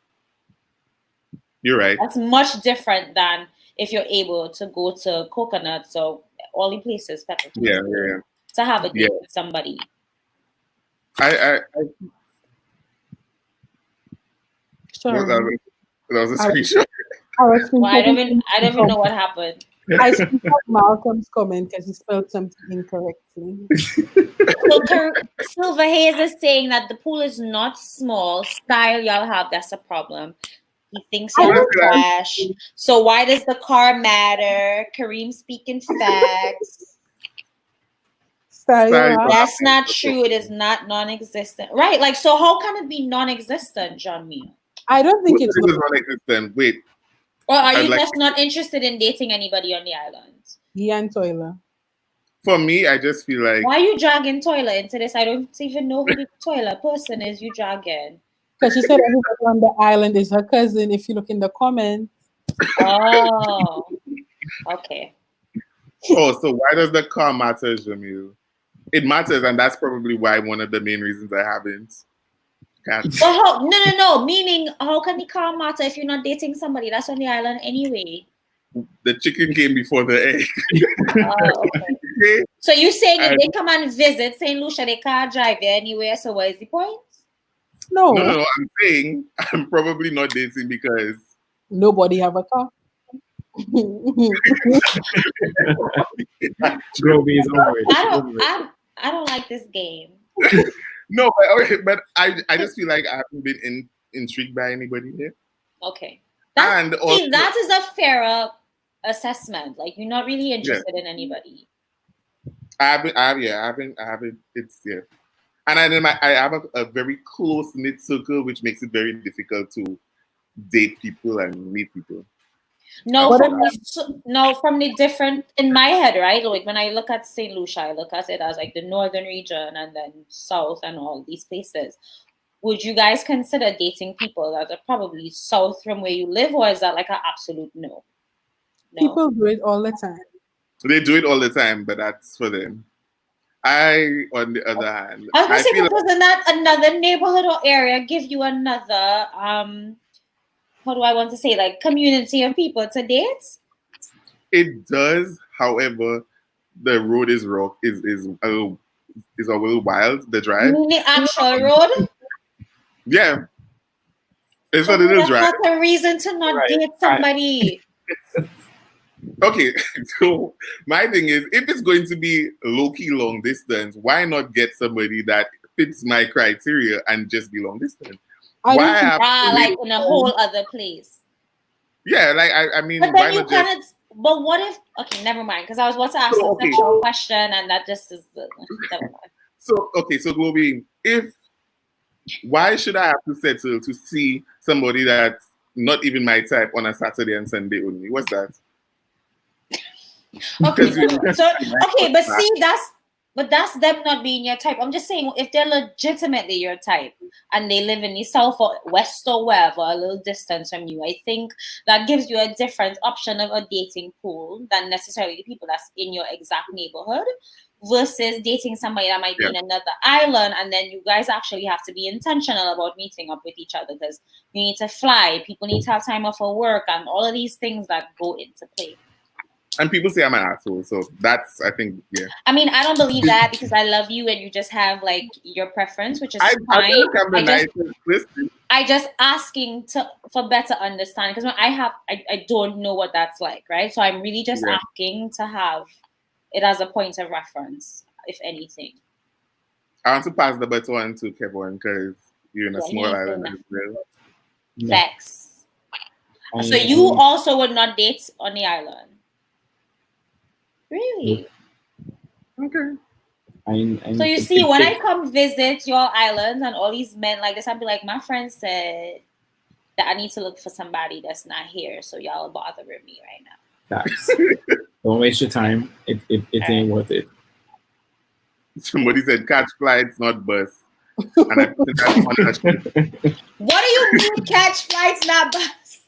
You're right. That's much different than if you're able to go to Coconuts or all the places, yeah. to have a date with somebody. Sorry. That was a screenshot. I don't even know what happened. I screenshot Malcolm's comment because he spelled something incorrectly. So Silver Hayes is saying that the pool is not small. Style y'all have, that's a problem. He thinks you're trash. So why does the car matter? Kareem speaking facts. That's not true. It is not non-existent. Right. Like, so how can it be non-existent, John Mia? I don't think it's non-existent. Wait. Or are you just not interested in dating anybody on the island? He and Toiler. For me, I just feel like... Why are you dragging Toiler into this? I don't even know who the Toiler person is you dragging. Because she said everybody on the island is her cousin, if you look in the comments. Oh, okay. Oh, so why does the car matter, Jamil? It matters, and that's probably why one of the main reasons I haven't. Well, no. Meaning, how can the car matter if you're not dating somebody that's on the island anyway? The chicken came before the egg. Okay. Okay? So you saying if they come and visit St. Lucia, they can't drive you anywhere, so what is the point? No, No. I'm saying I'm probably not dating because nobody have a car. Groby is over it. I don't like this game. no, but I just feel like I haven't been intrigued by anybody here. Okay. And also, that is a fairer assessment. Like you're not really interested in anybody. I haven't. It's yeah. And I have a very close knit circle, which makes it very difficult to date people and meet people. No, from the different in my head, right? Like when I look at St. Lucia, I look at it as like the northern region and then south and all these places. Would you guys consider dating people that are probably south from where you live, or is that like an absolute no? People do it all the time. They do it all the time, but that's for them. On the other hand, I was gonna say, but doesn't that another neighborhood or area give you another how do I want to say, like community of people to date? It does. However, the road is a little wild. The drive. You mean the actual road? Yeah, it's a little drive. That's not a reason to not date somebody. Okay, so my thing is, if it's going to be low-key long distance, why not get somebody that fits my criteria and just be long distance? Like in a whole other place. Yeah, like I mean, but then you kind of. But what if? Okay, never mind. Because I was about to ask a sexual question, and that just is never mind. So Globy, why should I have to settle to see somebody that's not even my type on a Saturday and Sunday only? What's that? Okay, but that's them not being your type. I'm just saying, if they're legitimately your type and they live in the south or west or wherever, a little distance from you, I think that gives you a different option of a dating pool than necessarily the people that's in your exact neighborhood versus dating somebody that might be in another island, and then you guys actually have to be intentional about meeting up with each other because you need to fly, people need to have time off for work, and all of these things that go into play. And people say I'm an asshole, so that's, I think, yeah. I mean, I don't believe that because I love you and you just have like your preference, which is fine. I just asking for better understanding because I don't know what that's like, right? So I'm really just asking to have it as a point of reference, if anything. I want to pass the baton to Kevin because you're in a small island as well. Facts. So you also would not date on the island? Really? Okay. So you see, when I come visit your islands and all these men like this, I'd be like, my friend said that I need to look for somebody that's not here, so y'all bothering me right now. Facts. Don't waste your time. It ain't worth it. Somebody said catch flights, not bus. And I put that What do you mean catch flights, not bus?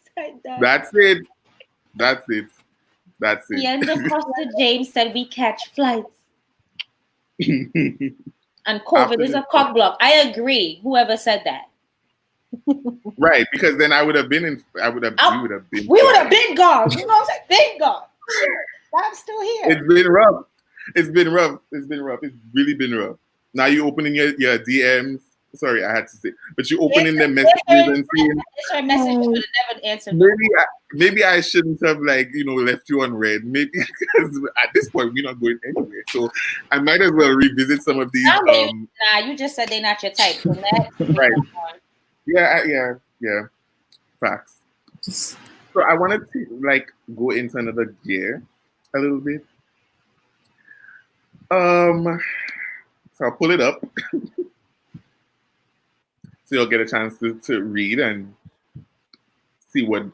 That's it. The end of Pastor James said we catch flights. And COVID is a cock block. I agree. Whoever said that. Right, because then we would have been. We would have been gone. You know what I'm saying? Been gone. I'm still here. It's been rough. It's really been rough. Now you opening your DMs. Sorry, I had to say, but you opening the messages and seeing. Her message would have never answered. Maybe I shouldn't have left you on red. Maybe because at this point we're not going anywhere. So I might as well revisit some of these. You just said they're not your type. So right. Yeah. Facts. So I wanted to go into another gear a little bit. So I'll pull it up. So you'll get a chance to read and see what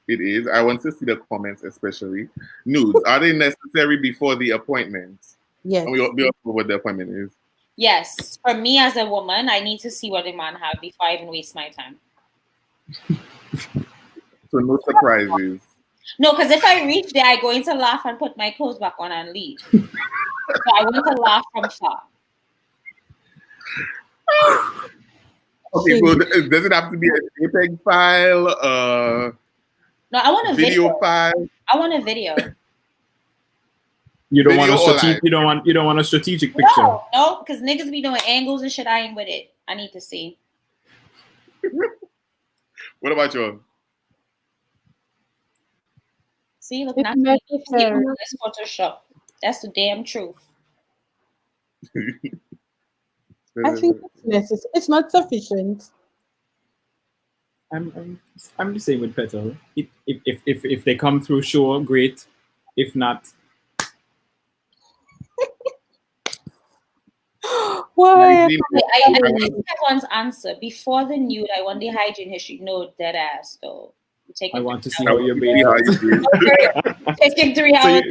it is. I want to see the comments, especially. Nudes, are they necessary before the appointment? Yes. We'll be over what the appointment is. Yes. For me as a woman, I need to see what the man have before I even waste my time. So no surprises. No, because if I reach there, I'm going to laugh and put my clothes back on and leave. So I want to laugh from far. Okay, so does it have to be a JPEG file? No, I want a video file? I want a video. You don't want a Video or strategic. live? You don't want a strategic picture. No, because niggas be doing angles and shit. I ain't with it. I need to see. What about you? See, look, It's not necessary. this Photoshop. That's the damn truth. I think it's necessary. It's not sufficient. I'm the same with Petal. If they come through, sure, great. If not, Why? I think everyone's answer. Before the nude, I want the hygiene history. No, dead ass, though. I want to see how you're being. Taking 3 hours.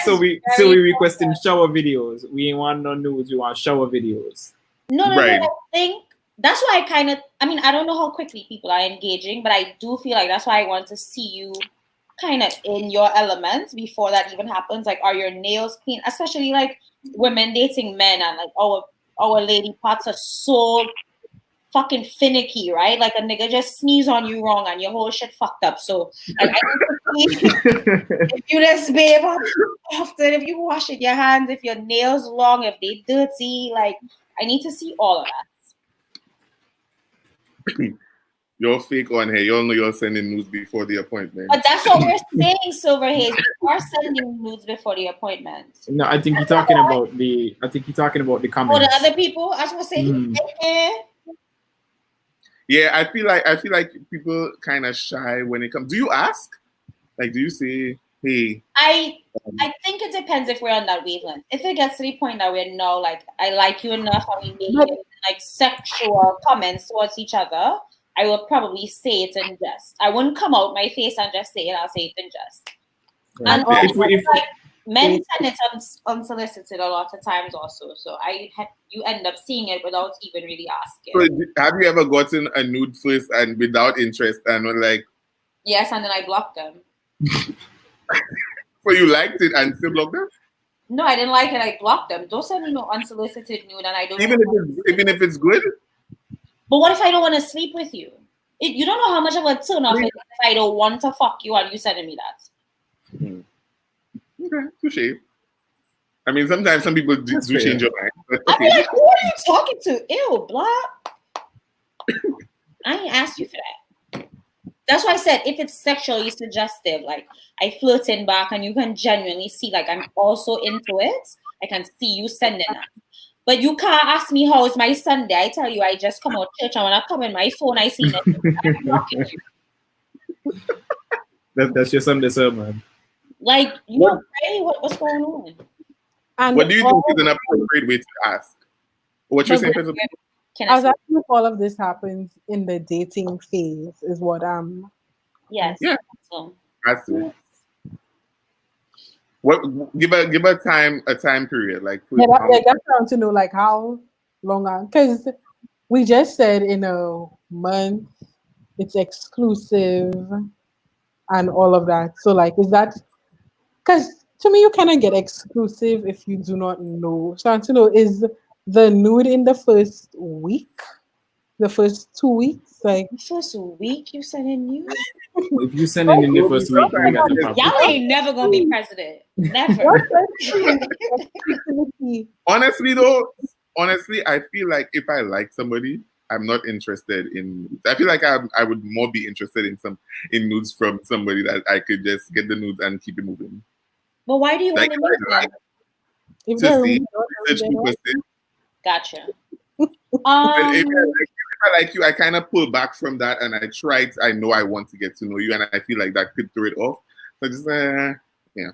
So we requesting shower videos. We ain't want no nudes. We want shower videos. No, I think that's why I don't know how quickly people are engaging, but I do feel like that's why I want to see you kind of in your element before that even happens. Like, are your nails clean? Especially like women dating men, and like our lady parts are so fucking finicky, right? Like a nigga just sneeze on you wrong and your whole shit fucked up. So like, if you just bathe often, if you wash your hands, if your nails long, if they dirty, like I need to see all of that. You're fake on here. You all know you're sending nudes before the appointment. But that's what we're saying, Silver Haze. We are sending nudes before the appointment. No, I think you're talking about the comments. Oh, the other people? I was gonna say Yeah, I feel like people kind of shy when it comes. Do you ask? Like, do you say, "Hey"? I think it depends if we're on that wavelength. If it gets to the point that we're now like, I like you enough, and we make like sexual comments towards each other, I will probably say it in jest. I wouldn't come out my face and just say it. I'll say it in jest. Right. And like men send it unsolicited a lot of times also. So you end up seeing it without even really asking. So have you ever gotten a nude first and without interest and were like? Yes, and then I blocked them. So you liked it and still blocked them? No, I didn't like it. I blocked them. Don't send me no unsolicited nude, and I don't. Even if it's good. But what if I don't want to sleep with you? You don't know how much of a turn off it is if I don't want to fuck you and you sending me that. Okay, touche. I mean, sometimes some people do change your mind. But okay. I mean, like, who are you talking to? Ew, blah. I ain't asked you for that. That's why I said if it's sexually suggestive, like I flirting back and you can genuinely see like I'm also into it, I can see you sending that. But you can't ask me how is my Sunday. I tell you, I just come out church and when I come in my phone, I see it. That's your Sunday sermon. Like, you know, hey, what's going on? And what do you think is an appropriate way to ask? What you're saying? I was asking if all of this happens in the dating phase, is what I'm. Yes. Yeah. So. That's it. What give a time period like? Yeah, that's trying to know like how long because we just said in a month it's exclusive and all of that. So like, is that because to me you cannot get exclusive if you do not know. So I want to know, is the nude in the first week, the first 2 weeks, like the first week you sending nude? If you send it in the first week, we got the problem. Y'all ain't never gonna be president. Never. Honestly, I feel like if I like somebody, I'm not interested in nudes. I feel like I would more be interested in nudes from somebody that I could just get the nudes and keep it moving. But why do you want to know that? To see research people say. Gotcha. If I like you, I kind of pull back from that and I know I want to get to know you and I feel like that could throw it off. So just, yeah.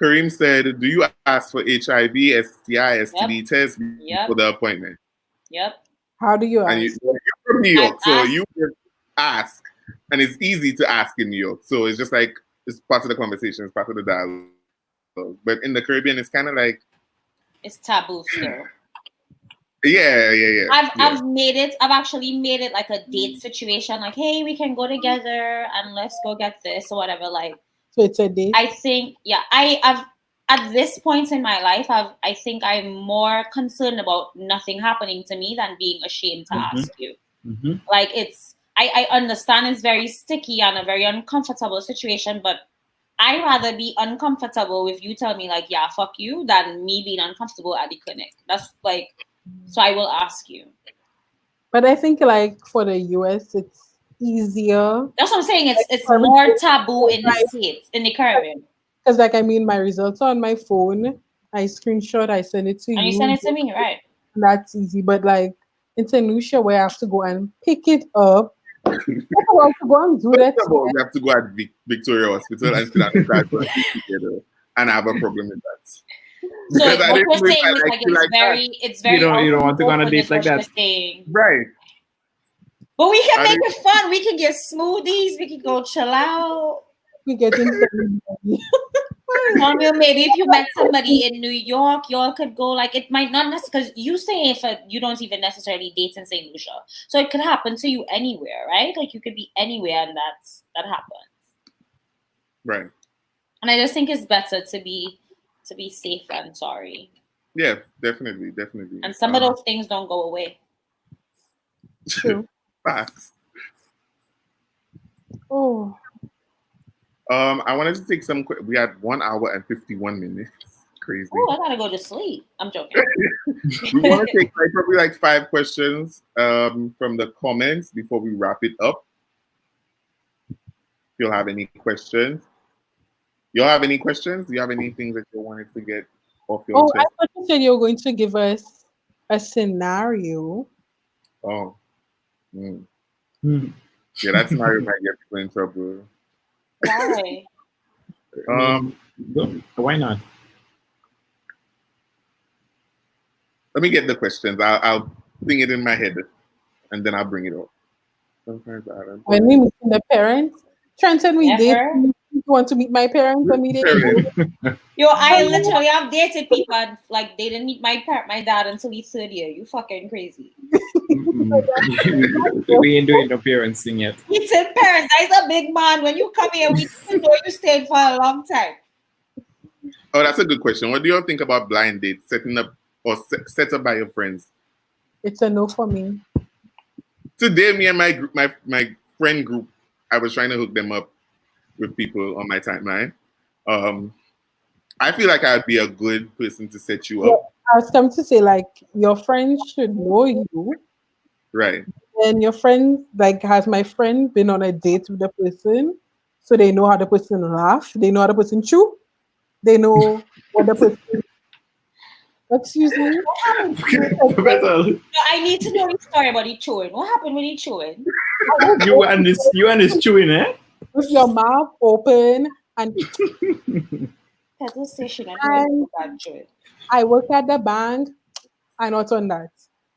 Kareem said, do you ask for HIV, STI, STD test for the appointment? Yep. How do you ask? And you're from New York, so you ask. And it's easy to ask in New York. So it's just like, it's part of the conversation, it's part of the dialogue. But in the Caribbean, it's kind of like... It's taboo still. Yeah. I've made it. I've actually made it like a date situation. Like, hey, we can go together and let's go get this or whatever. Like, So it's a date. I think, yeah, I've at this point in my life, I think I'm more concerned about nothing happening to me than being ashamed to ask you. Like, I understand it's very sticky and a very uncomfortable situation, but I'd rather be uncomfortable with you telling me like, yeah, fuck you, than me being uncomfortable at the clinic. That's like, so I will ask you. But I think like for the US, it's easier. That's what I'm saying. It's Like, more taboo in the States, in the Caribbean. Because like I mean, my results are on my phone. I screenshot, I send it to And you you. send it to me, right? That's easy. But like in St. Lucia, where I have to go and pick it up, I have to go and do that. You have to go at Victoria Hospital and sit down and start working together, and I have a problem with that. So Because I what didn't you're know if saying I is liked like you like that. it's very You don't want to go on a open, date is like what that. you're saying. Right. But we can I make didn't- it fun. We can get smoothies. We can go chill out. We get into Maybe if you met somebody in New York, y'all could go. Like, it might not necessarily, because you say if you don't even necessarily date in St. Lucia, so it could happen to you anywhere, right? Like, you could be anywhere, and that happens. Right. And I just think it's better to be safe than sorry. Yeah, definitely. And some of those things don't go away. True. Facts. Oh. I wanted to take some. We had 1 hour and 51 minutes. Crazy. Oh, I gotta go to sleep. I'm joking. We want to take probably 5 questions from the comments before we wrap it up. If you'll have any questions. Y'all have any questions? Do you have anything that you wanted to get off your chest? I thought you said you were going to give us a scenario. Oh. Yeah, that scenario might get people in trouble. Why? Why not? Let me get the questions. I'll think it in my head, and then I'll bring it up. Sometimes I don't. When we meet the parents, Trent said we date. Never. You want to meet my parents immediately? Yo, I literally have dated people and, like, they didn't meet my dad until he's 3rd year. You fucking crazy. We ain't doing no parents thing yet. He said parents. That's a big man. When you come here, we know you stayed for a long time. Oh, that's a good question. What do you all think about blind dates, setting up or set up by your friends? It's a no for me. Today, me and my group, my friend group, I was trying to hook them up with people on my timeline. I feel like I'd be a good person to set you up. I was coming to say, like, your friends should know you. Right. And your friend, like, has my friend been on a date with the person? So they know how the person laugh. They know how the person chew. They know what the person... Excuse me? No, I need to know the story about the chewing. What happened with the chewing? You and this chewing, eh? With your mouth open and... Petal station. I work at the bank. I'm not on that.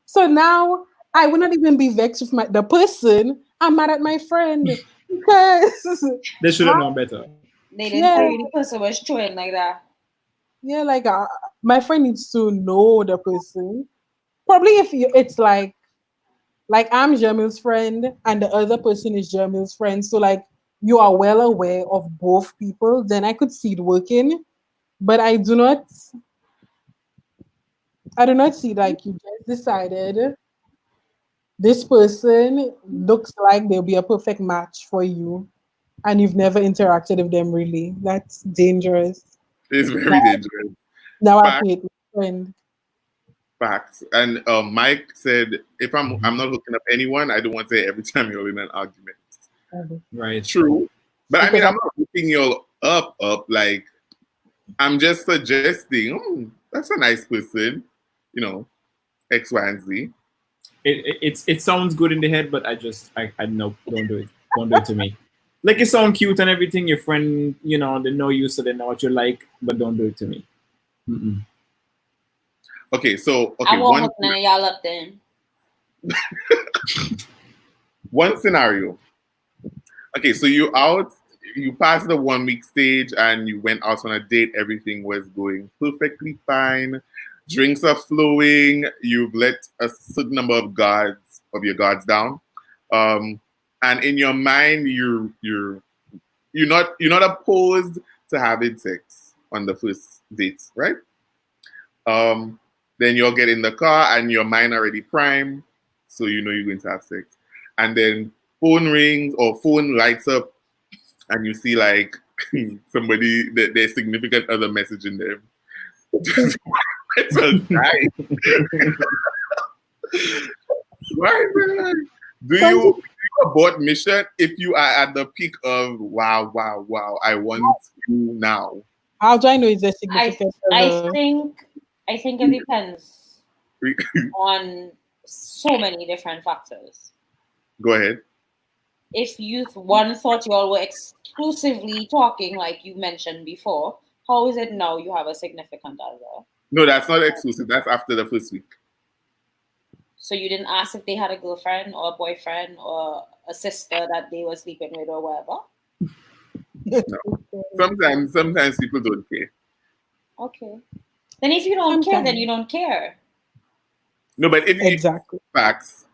So now I will not even be vexed with the person. I'm mad at my friend because they should have known better. They didn't tell you the person was chewing like that. Yeah, like my friend needs to know the person. Probably if it's like I'm Jamil's friend and the other person is Jamil's friend. So like you are well aware of both people, then I could see it working. But I do not see like you just decided this person looks like they'll be a perfect match for you and you've never interacted with them really. That's dangerous. It's very dangerous. Now I hate my friend. Facts. And Mike said, if I'm not hooking up anyone, I don't want to say every time you're in an argument. Right. True. But I mean, I'm not hooking you up. Like, I'm just suggesting, that's a nice person, X, Y, and Z. It sounds good in the head, but I no, don't do it. Don't do it to me. Like, it sounds cute and everything. Your friend, they know you, so they know what you like, but don't do it to me. Mm-mm. Okay, I won't hook none of y'all up then. One scenario. Okay, so you passed the 1 week stage and you went out on a date. Everything was going perfectly fine. drinks are flowing, you've let a certain number of your guards down, and in your mind you're not opposed to having sex on the first date, right? Then you'll get in the car and your mind already primed, so you know you're going to have sex. And then phone rings or phone lights up, and you see like somebody, their significant other messaging them. It's a guy. Right, man. Do you abort mission if you are at the peak of wow, I want you now? How do I know it's a significant other? I think it depends on so many different factors. Go ahead. If one thought you all were exclusively talking like you mentioned before, how is it now you have a significant other? No, that's not exclusive. That's after the first week. So you didn't ask if they had a girlfriend or a boyfriend or a sister that they were sleeping with or whatever? No. Sometimes people don't care. Okay. Then if you don't care, then you don't care. No, but if you Exactly. facts,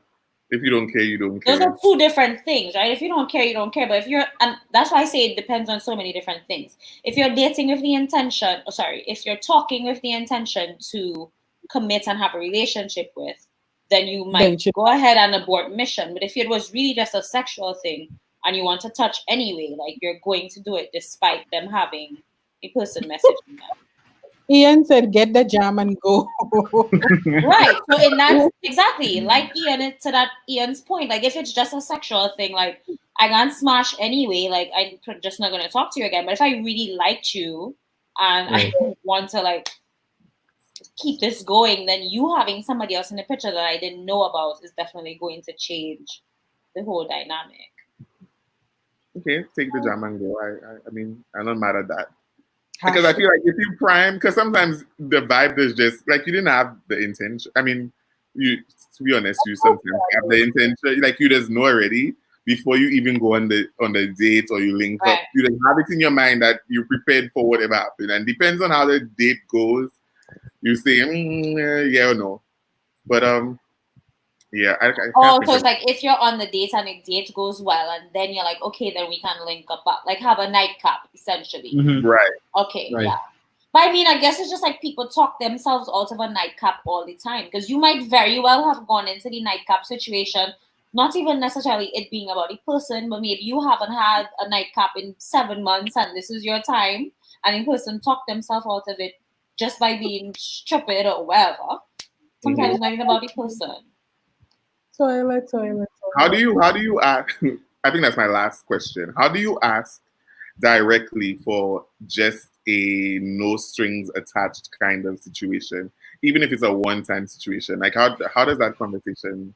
if you don't care, you don't care. Those are two different things, right? If you don't care, you don't care. But and that's why I say it depends on so many different things. If you're dating with the intention, if you're talking with the intention to commit and have a relationship with, then you might go ahead and abort mission. But if it was really just a sexual thing and you want to touch anyway, like you're going to do it despite them having a person messaging them. Ian said, "Get the jam and go." Right. So in that, exactly, like Ian's point, like if it's just a sexual thing, like I can't smash anyway, like I'm just not gonna talk to you again. But if I really liked you and I want to like keep this going, then you having somebody else in the picture that I didn't know about is definitely going to change the whole dynamic. Okay, take the jam and go. I mean, I'm not mad at that. Because I feel like if you prime, because sometimes the vibe is just like you didn't have the intention. I mean, to be honest, you sometimes have the intention, like you just know already before you even go on the date or you link up. You just have it in your mind that you're prepared for whatever happens, and depends on how the date goes. You say yeah or no, but yeah. So it's like if you're on the date and the date goes well, and then you're like, okay, then we can link up, like have a nightcap essentially. Mm-hmm. Right. Okay. Right. Yeah. But I mean, I guess it's just like people talk themselves out of a nightcap all the time because you might very well have gone into the nightcap situation, not even necessarily it being about a person, but maybe you haven't had a nightcap in 7 months and this is your time, and a person talked themselves out of it just by being stupid or whatever. Sometimes it's not even about the person. Toilet. How do you ask? I think that's my last question. How do you ask directly for just a no strings attached kind of situation, even if it's a one-time situation? Like how does that conversation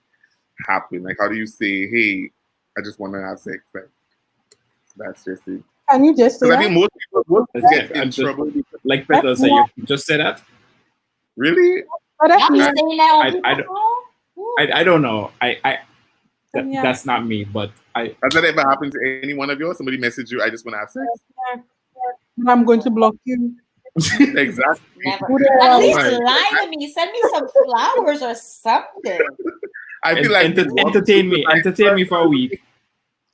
happen? Like how do you say, "Hey, I just want to have sex"? Like that's just it. Can you just say I think most people get in trouble. Like Peter said, you just say that. Really? I don't know. That's not me, but has that ever happened to any one of you? Somebody messaged you, "I just want to have sex." I'm going to block you. Exactly. Never. At least lie to me. Send me some flowers or something. I feel like entertain me for a week.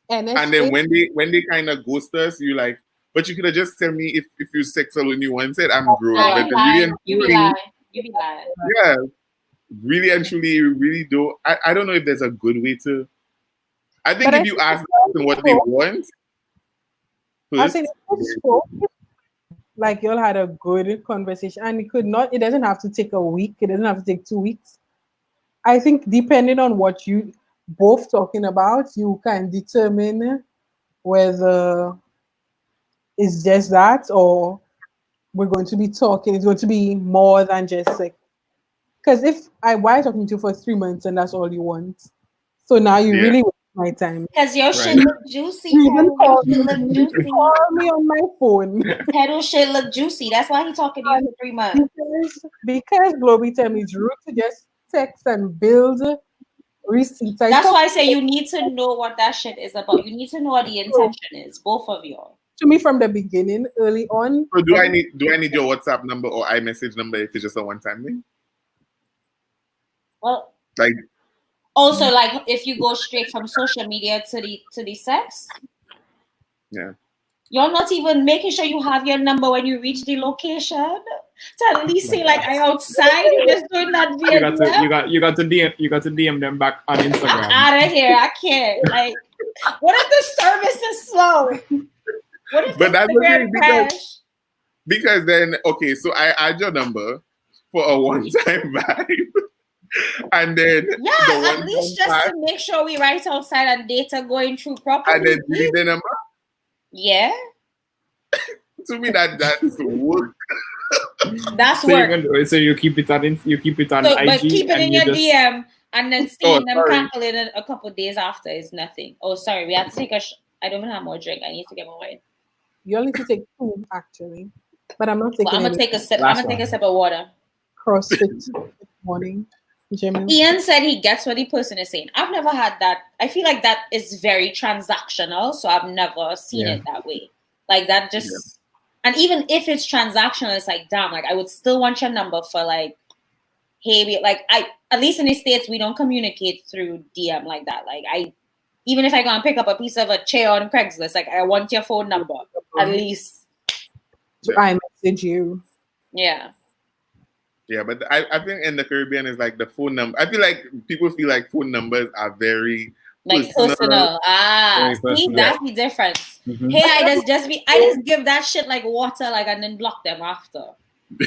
And then when they kind of ghost us, you like, but you could have just tell me if you're sexual when you once said I'm grown. But you be lying. Yeah. Really and truly, you really don't. I don't know if there's a good way to. I think if you ask them what they want, first, I think like y'all had a good conversation, and it doesn't have to take a week. It doesn't have to take 2 weeks. I think depending on what you both talking about, you can determine whether it's just that or we're going to be talking. It's going to be more than just sex. Because why talking to you for 3 months and that's all you want? So now you really waste my time. Because your shit look juicy. Call me on my phone. Pedal shit look juicy. That's why he's talking to you for 3 months. Because Globy tell me it's rude to just text and build receipts. That's why I say you need to know what that shit is about. You need to know what the intention is, both of you. To me from the beginning, early on. So do I need your WhatsApp number or iMessage number if it's just a one-time thing? Well, Like, also, like if you go straight from social media to the sex, yeah. you're not even making sure you have your number when you reach the location. To at least say like I outside, you're just doing that via DM. You got to DM them back on Instagram. Out of here, I can't. Like, what if the service is slow? What if But that's the Instagram thing, crash? because then, okay, so I add your number for a one-time vibe. And then Yeah, at least just to make sure we write outside and data going through properly. And then delete the number. Yeah. To me, that's work. That's so work. So you keep it on IG, but keep it in your DM and then seeing them sorry. calculating a couple of days after is nothing. Oh, sorry, we have to take I don't even have more drink. I need to get more wine. You only need to take 2 actually, but I'm not taking. Well, I'm gonna take a sip. I'm gonna take a sip of water. CrossFit this morning. Ian said he gets what the person is saying. I've never had that. I feel like that is very transactional, so I've never seen it that way. Like that just, and even if it's transactional, it's like, damn, like I would still want your number for like, hey, at least in the States, we don't communicate through DM like that. Like even if I go and pick up a piece of a chair on Craigslist, like I want your phone number, at least. So I message you. Yeah. Yeah, but I think in the Caribbean is like the phone number. I feel like people feel like phone numbers are very personal. See, that's the difference. Mm-hmm. Hey, I just give that shit like water, like, and then block them after.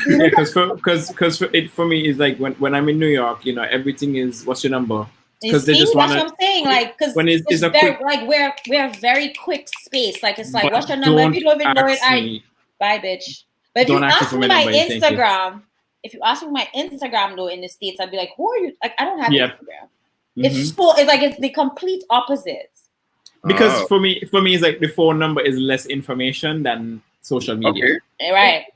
Yeah, because for me is like when I'm in New York, you know, everything is what's your number? Because they just want. That's what I'm saying, like, because it's very, quick, like we're a very quick space. Like it's like, what's your number? If you don't even know it, bye, bitch. But if you ask me my Instagram. If you ask me my Instagram though in the States, I'd be like, who are you? Like, I don't have Instagram. Mm-hmm. It's the complete opposite. Because for me, it's like the phone number is less information than social media. Okay. Right.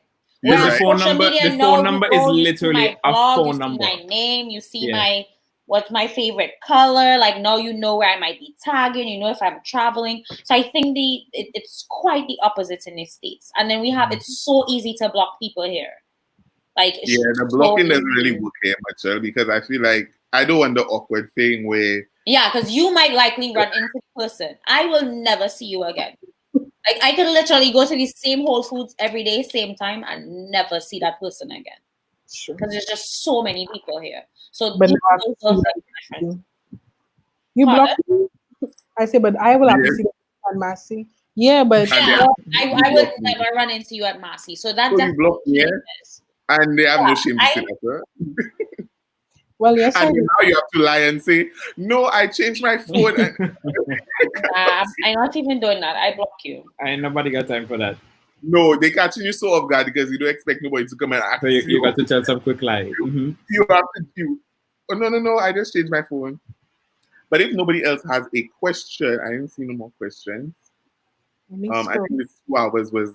Well, the phone number is literally a phone number. You see my name, you see what's my favorite color. Like now you know where I might be tagging. You know if I'm traveling. So I think it's quite the opposite in the States. And then it's so easy to block people here. Like the blocking doesn't really work here much, because I feel like I don't want the awkward thing where because you might likely run into the person. I will never see you again. Like I could literally go to the same Whole Foods every day, same time, and never see that person again. Because there's just so many people here. So but you block me? I say, but I will have to see on Massey. Yeah, but I would never run into you at Massey. So that definitely block me. And they have no shame to say that. Well, yes, and now you have to lie and say, no, I changed my phone. I'm not even doing that. I block you. Ain't nobody got time for that. No, they catching you so off guard because you don't expect nobody to come and ask you. You got to tell some quick lie. Mm-hmm. You have to do. Oh, no, I just changed my phone. But if nobody else has a question, I didn't see no more questions. I think this 2 hours was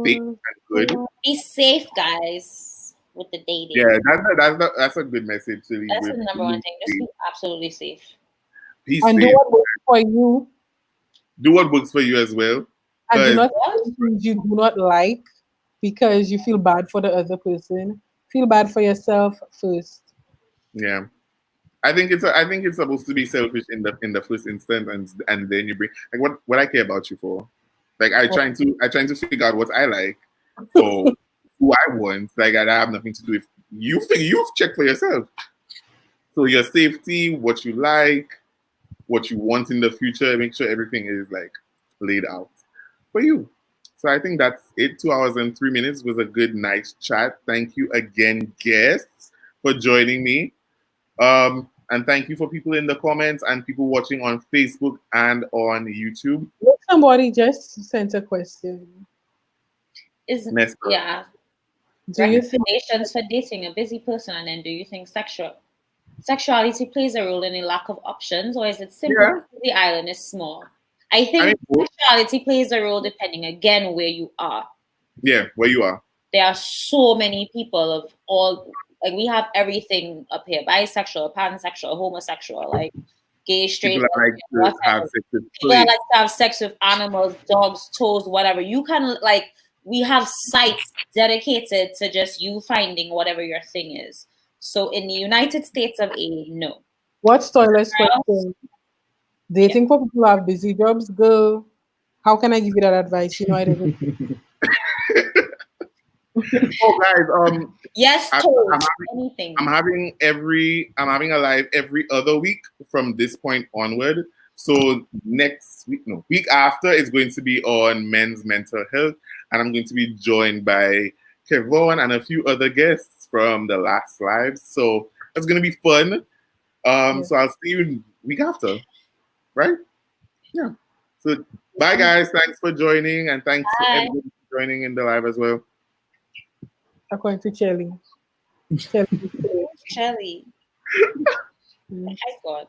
safe and good. Be safe, guys, with the dating. Yeah, that's a good message to leave. That's the number one thing. Just be absolutely safe. Be and safe. Do what works for you. Do what works for you as well. And do not do things you do not like because you feel bad for the other person. Feel bad for yourself first. Yeah. I think it's supposed to be selfish in the first instance, and then you bring like what I care about you for. Like I trying to figure out what I like or who I want. Like I have nothing to do with you. You've checked for yourself. So your safety, what you like, what you want in the future, make sure everything is like laid out for you. So I think that's it. 2 hours and 3 minutes was a good, nice chat. Thank you again, guests, for joining me. And thank you for people in the comments and people watching on Facebook and on YouTube. Somebody just sent a question. Do you think for dating a busy person, and then do you think sexuality plays a role in a lack of options, or is it simply because the island is small? I think sexuality plays a role depending again where you are. Yeah, where you are. There are so many people of all. Like we have everything up here: bisexual, pansexual, homosexual, like gay, straight. People like to have sex with animals, dogs, toes, whatever. You can we have sites dedicated to just you finding whatever your thing is. So in the United States of A, no. What's toilet Girls, question? Dating for people who have busy jobs, girl. How can I give you that advice? You know, I didn't. Oh, guys, yes, I, told I'm having, anything. I'm having a live every other week from this point onward. So next week, no, week after is going to be on men's mental health, and I'm going to be joined by Kevon and a few other guests from the last lives. So it's going to be fun. Yeah. So I'll see you week after, right? Yeah. So bye, guys. Thanks for joining, and thanks for Bye. everybody for joining in the live as well. According to Chelly. Chelly. Shelly. Mm. My God.